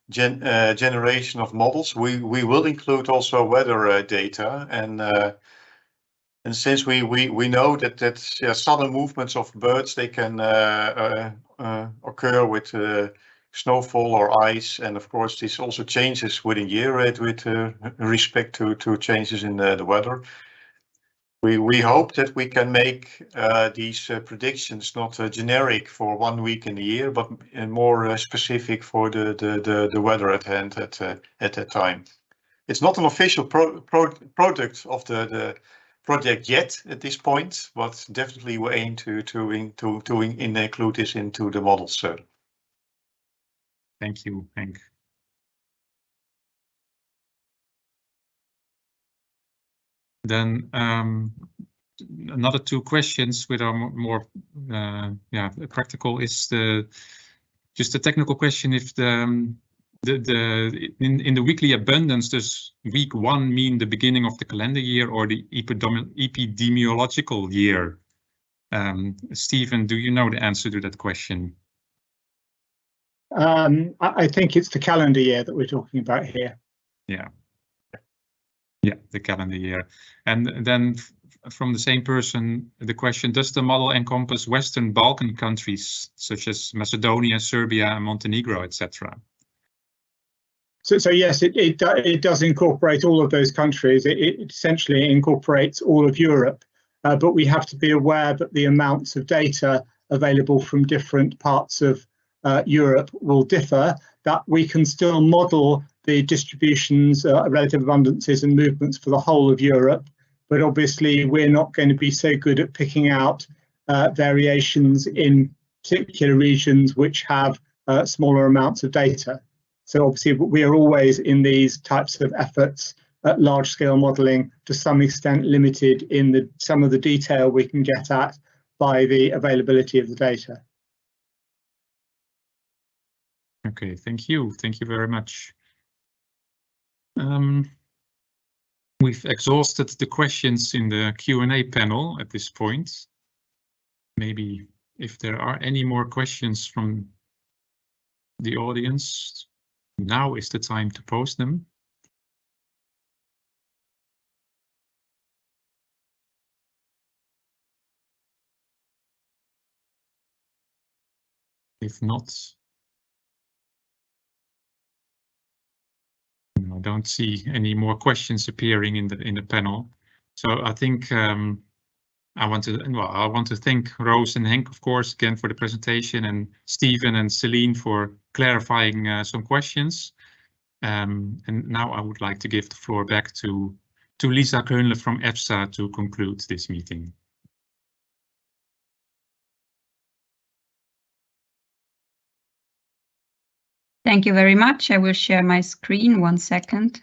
Speaker 6: generation of models, we will include also weather data, and since we know that sudden movements of birds, they can occur with snowfall or ice, and of course this also changes within year with respect to changes in the weather. We hope that we can make these predictions not generic for 1 week in the year, but more specific for the weather at hand at that time. It's not an official product of the project yet at this point, but definitely we aim to include this into the model soon.
Speaker 5: Thank you, Henk. Then another 2 questions which are more practical is just a technical question. If in the weekly abundance, does week 1 mean the beginning of the calendar year or the epidemiological year? Stephen, do you know the answer to that question?
Speaker 9: I think it's the calendar year that we're talking about here.
Speaker 5: Yeah, the calendar year. And then from the same person, the question, does the model encompass Western Balkan countries such as Macedonia, Serbia, and Montenegro, etc.?
Speaker 9: So yes, it does incorporate all of those countries. It essentially incorporates all of Europe, but we have to be aware that the amounts of data available from different parts of Europe will differ, that we can still model the distributions, relative abundances and movements for the whole of Europe, but obviously we're not going to be so good at picking out variations in particular regions which have smaller amounts of data. So obviously we are always in these types of efforts at large scale modelling to some extent limited in some of the detail we can get at by the availability of the data.
Speaker 5: Okay, thank you. Thank you very much. We've exhausted the questions in the Q&A panel at this point. Maybe if there are any more questions from the audience, now is the time to post them. If not, I don't see any more questions appearing in the panel. So I think I want to thank Roos and Henk, of course, again for the presentation, and Stephen and Celine for clarifying some questions. And now I would like to give the floor back to Lisa Kreunle from EFSA to conclude this meeting.
Speaker 1: Thank you very much. I will share my screen 1 second.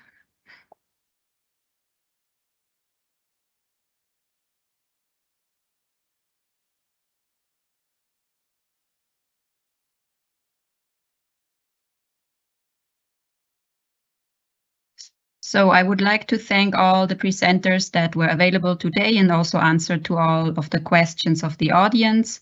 Speaker 1: So I would like to thank all the presenters that were available today and also answered to all of the questions of the audience.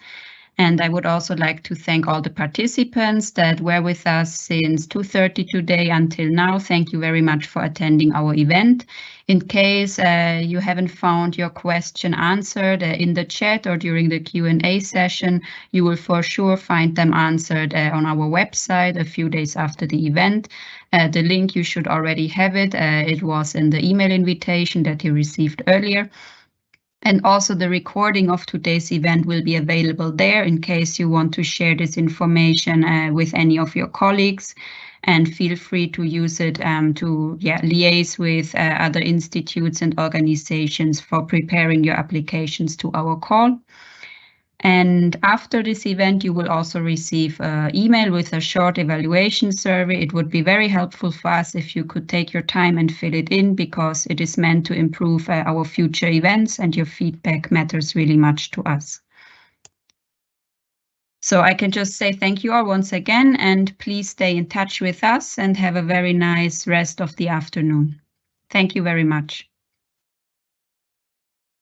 Speaker 1: And I would also like to thank all the participants that were with us since 2:30 today until now. Thank you very much for attending our event. In case you haven't found your question answered in the chat or during the Q&A session, you will for sure find them answered on our website a few days after the event. The link, you should already have it. It was in the email invitation that you received earlier. And also the recording of today's event will be available there in case you want to share this information with any of your colleagues, and feel free to use it to liaise with other institutes and organizations for preparing your applications to our call. And after this event, you will also receive an email with a short evaluation survey. It would be very helpful for us if you could take your time and fill it in, because it is meant to improve our future events, and your feedback matters really much to us. So I can just say thank you all once again, and please stay in touch with us and have a very nice rest of the afternoon. Thank you very much.